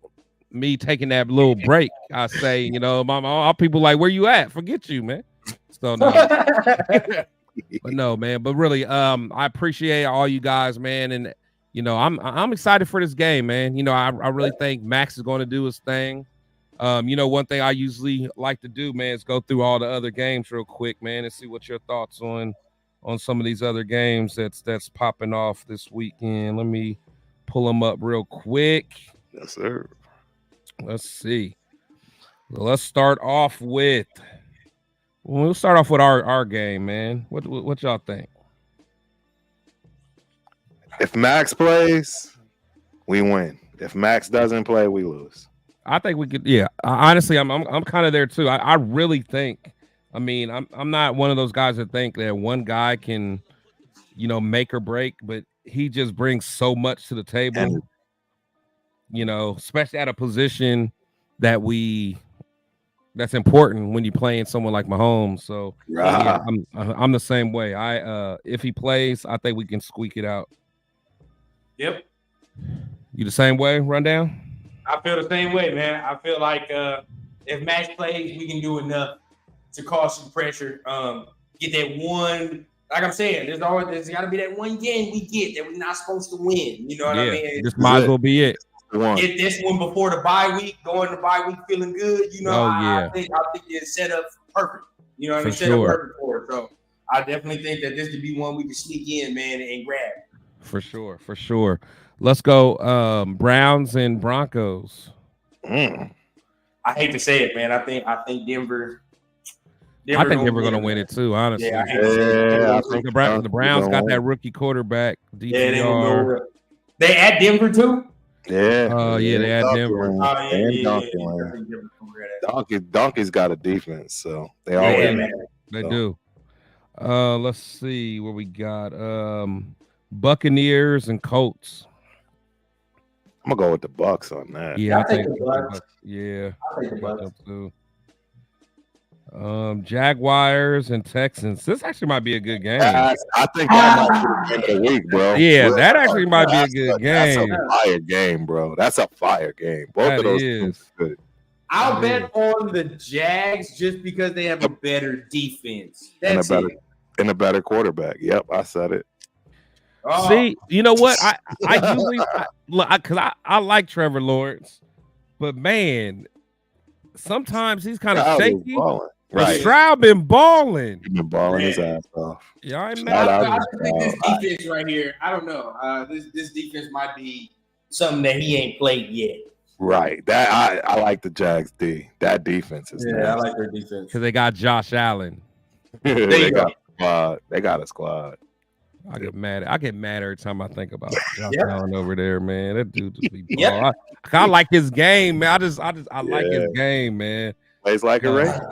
me taking that little break, I say, all people like, where you at? Forget you, man. So no. But no, man. But really, I appreciate all you guys, man, and. I'm excited for this game, man. I really think Max is going to do his thing. One thing I usually like to do, man, is go through all the other games real quick, man, and see what your thoughts on some of these other games that's popping off this weekend. Let me pull them up real quick. Yes, sir. Let's see. Let's start off with. We'll start off with our game, man. What y'all think? If Max plays, we win. If Max doesn't play, we lose. I think we could. Yeah, honestly, I'm kind of there too. I really think. I mean, I'm not one of those guys that think that one guy can, make or break, but he just brings so much to the table. Especially at a position that we that's important when you're playing someone like Mahomes. So yeah, I'm the same way. If he plays, I think we can squeak it out. Yep. You the same way, Rundown? I feel the same way, man. I feel like if Max plays, we can do enough to cause some pressure. Get that one. Like I'm saying, there's got to be that one game we get that we're not supposed to win. You know what I mean? This might as well be it. Get this one before the bye week. Going to bye week feeling good. You know, I think it's set up perfect. You know what I mean? Set up perfect for it. So I definitely think that this could be one we can sneak in, man, and grab. For sure. Let's go. Browns and Broncos. I hate to say it, man. I think Denver. I think Denver going to win it too, honestly. I think the Browns got that rookie quarterback. DTR. They at Denver too? Yeah. They at Denver. Donkey's got a defense, so they always they do. Let's see where we got. Buccaneers and Colts. I'm gonna go with the Bucks on that. Yeah, I think the Bucks. Yeah, I think the Bucks too. Jaguars and Texans. This actually might be a good game. I think that might be the game of the week, bro. Yeah, that actually might be a good game. That's a fire game, bro. That's a fire game. Both of those teams are good. I'll bet on the Jags just because they have a better defense. That's and a better quarterback. Yep, I said it. Oh. See, you know what? I usually because I like Trevor Lawrence, but man, sometimes he's kind of shaky. Right. Stroud been balling. He's been balling his ass off. Yeah, I think this defense right here. I don't know. This defense might be something that he ain't played yet. Right. That I like the Jags D. That defense is nice. I like their defense because they got Josh Allen. They got a squad. They got a squad. I get mad every time I think about Josh Allen over there, man. That dude just be ball. I like his game, man. I like his game, man. Plays like a Raider.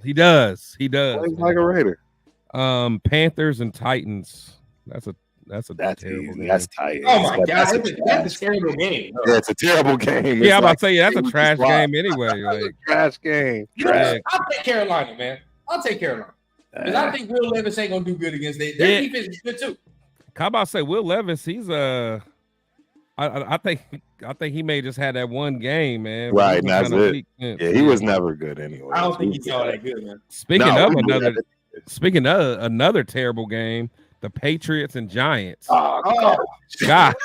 He does. Plays like a Raider. Panthers and Titans. That's terrible game. That's tight. Oh my god, that's a terrible game. Yeah, it's a terrible game. Yeah, I'm about to say that's a trash game anyway. Like trash game. I'll take Carolina, man. I'll take Carolina. Because I think Will Levis ain't gonna do good against their defense is good too. How about say Will Levis? He's I think he may just had that one game, man. Right, that's it. Yeah, he was never good anyway. I don't think he's all that good, man. Speaking of another terrible game, the Patriots and Giants. Oh God. Giants,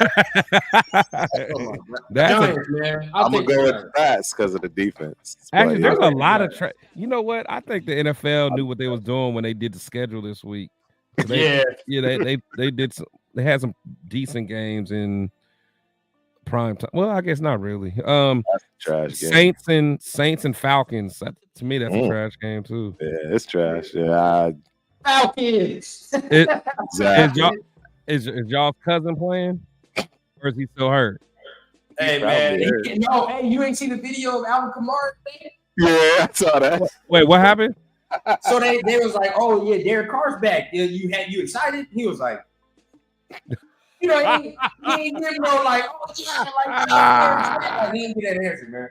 man. I'm gonna go with Pats because of the defense. Actually, there's a lot of you know what? I think the NFL knew what they was doing when they did the schedule this week. They had some decent games in prime time. Well, I guess not really. That's a trash game. Saints and Falcons. To me, that's a trash game too. Yeah, it's trash. Yeah. Falcons. Is y'all's cousin playing, or is he still hurt? Hey man, you ain't seen the video of Alvin Kamara? Yeah, I saw that. Wait, what happened? So they was like, "Oh yeah, Derek Carr's back. You excited?" He was like, he ain't give no like, "Oh yeah," he didn't get that answer, man.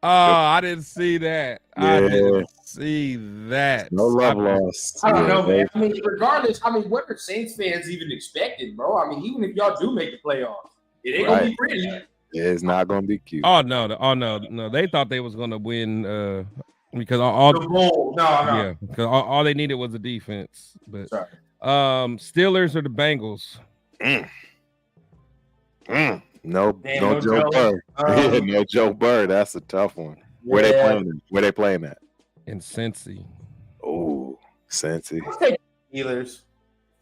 Oh, I didn't see that. Yeah. I didn't see that. No love lost. I don't know, man. I mean, regardless, what are Saints fans even expecting, bro? I mean, even if y'all do make the playoffs, it ain't gonna be pretty. Yeah, it's not gonna be cute. Oh no. They thought they was gonna win because all the bowl. No. Yeah, because all they needed was a defense. But Steelers or the Bengals? No Joe Burr. No Joe Burr. That's a tough one. Where they playing at? In Cincy. Oh, Cincy. Steelers.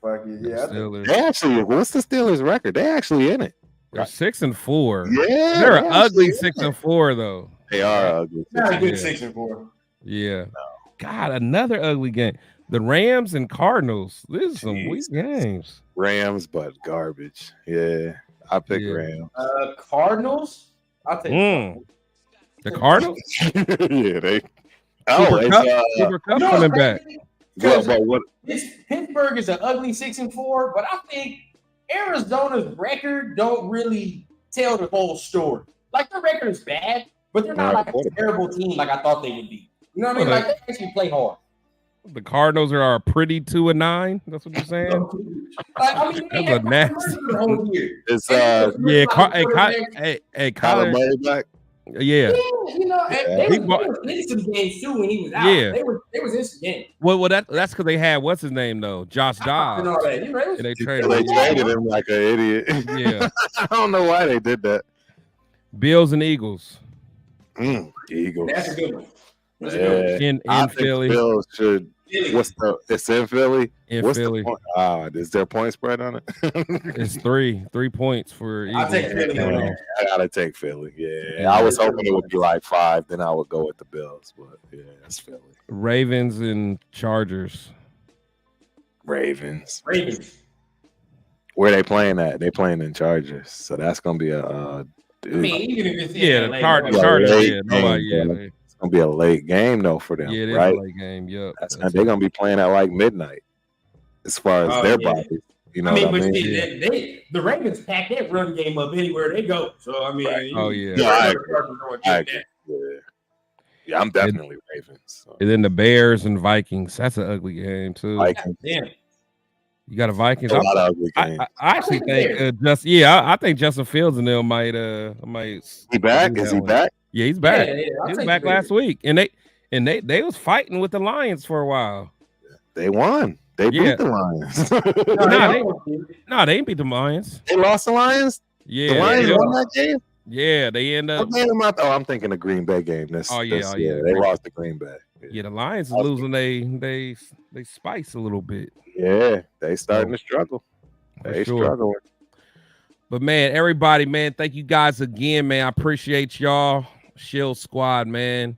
Fuck it, yeah. Steelers. They actually, what's the Steelers' record? They actually in it. They're 6-4. Yeah, they're an ugly 6-4 though. They are ugly. Not a good 6-4. Yeah. God, another ugly game. The Rams and Cardinals. This is some weak games. Rams, but garbage. Yeah, I pick Rams. Cardinals. I'll take the Cardinals. Yeah, they. Cooper Kupp coming back. What? Pittsburgh is an ugly 6-4, but I think Arizona's record don't really tell the whole story. Like their record is bad, but they're not like a terrible team like I thought they would be. You know what I mean? Like they actually play hard. The Cardinals are a pretty 2-9. That's what you're saying. Like, I mean, that's a nasty. It's Kyler Murray back. Yeah, you know, they was in some games too when he was out. Yeah, they was in some games. Well, that's because they had what's his name though, Josh Dobbs. And they traded him like an idiot. Yeah, I don't know why they did that. Bills and Eagles. Eagles. That's a good one. In Philly. Bills should. It's in Philly. In Philly. Is there a point spread on it? It's 3 points for Eagles. I'll take Philly. I gotta take Philly. Yeah, I was hoping it would be like 5. Then I would go with the Bills, but yeah, it's Philly. Ravens and Chargers. Ravens. Where they playing at? They playing in Chargers, so that's gonna be a. I mean, even if it's the Chargers. It's gonna be a late game though for them, right? A late game. Yep. They're gonna be playing at like midnight, as far as their bodies. You know, the Ravens pack that run game up anywhere they go. So I mean, I agree. Yeah, I'm definitely Ravens. So. And then the Bears and Vikings. That's an ugly game too. Vikings. Damn. You got a Vikings. I actually think I think Justin Fields and them might. He back? Is he back? Yeah, he's back. Yeah, he was back last week, and they was fighting with the Lions for a while. They won. They beat the Lions. They didn't beat the Lions. They lost the Lions. Yeah, the Lions won that game. Yeah, they end up. I'm thinking the Green Bay game. They lost the Green Bay. Yeah, the Lions is losing. They spice a little bit. Yeah, they starting to struggle. They struggling. But man, everybody, man, thank you guys again, man. I appreciate y'all. Shield Squad, man.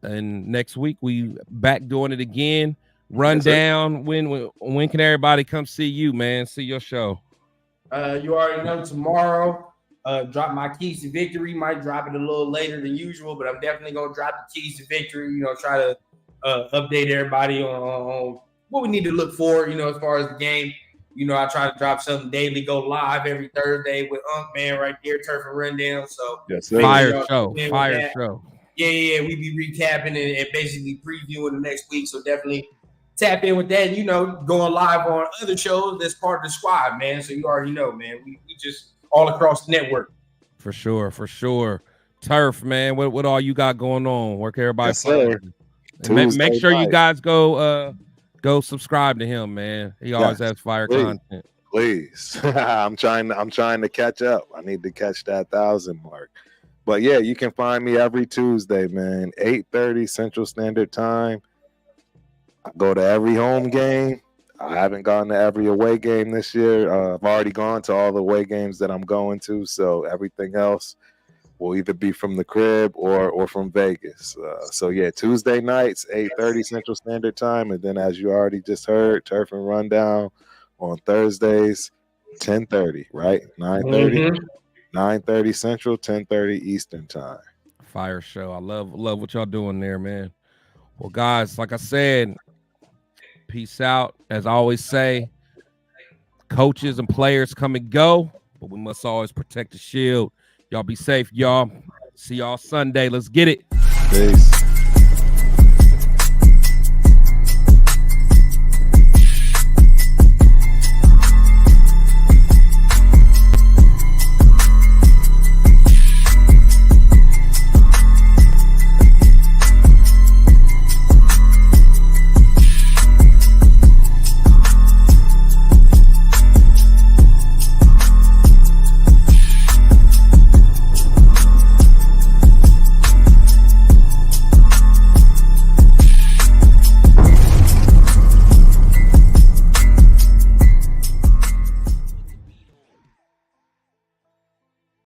And next week we back doing it again. Rundown. When can everybody come see you, man? See your show. You already know tomorrow. Drop my keys to victory. Might drop it a little later than usual, but I'm definitely gonna drop the keys to victory. You know, try to update everybody on what we need to look for. You know, as far as the game. You know, I try to drop something daily. Go live every Thursday with Man right there, Turf and Rundown. So fire show. Yeah. We be recapping and basically previewing the next week. So definitely tap in with that. And, you know, going live on other shows that's part of the squad, man. So you already know, man. We just all across the network. For sure. Turf, man. What all you got going on? Where can everybody make sure you guys go subscribe to him, man. He always has fire content. Please. I'm trying to catch up. I need to catch that 1,000 mark. But yeah, you can find me every Tuesday, man. 8:30 Central Standard Time. I go to every home game. I haven't gone to every away game this year. I've already gone to all the away games that I'm going to. So everything else will either be from the crib or from Vegas. So yeah, Tuesday nights, 8:30 Central Standard Time. And then as you already just heard, Turf and Rundown on Thursdays, 10:30, right? 9:30. 9:30 Central, 10:30 Eastern Time. Fire show. I love what y'all doing there, man. Well, guys, like I said, peace out. As I always say, coaches and players come and go, but we must always protect the shield. Y'all be safe, y'all. See y'all Sunday. Let's get it. Peace.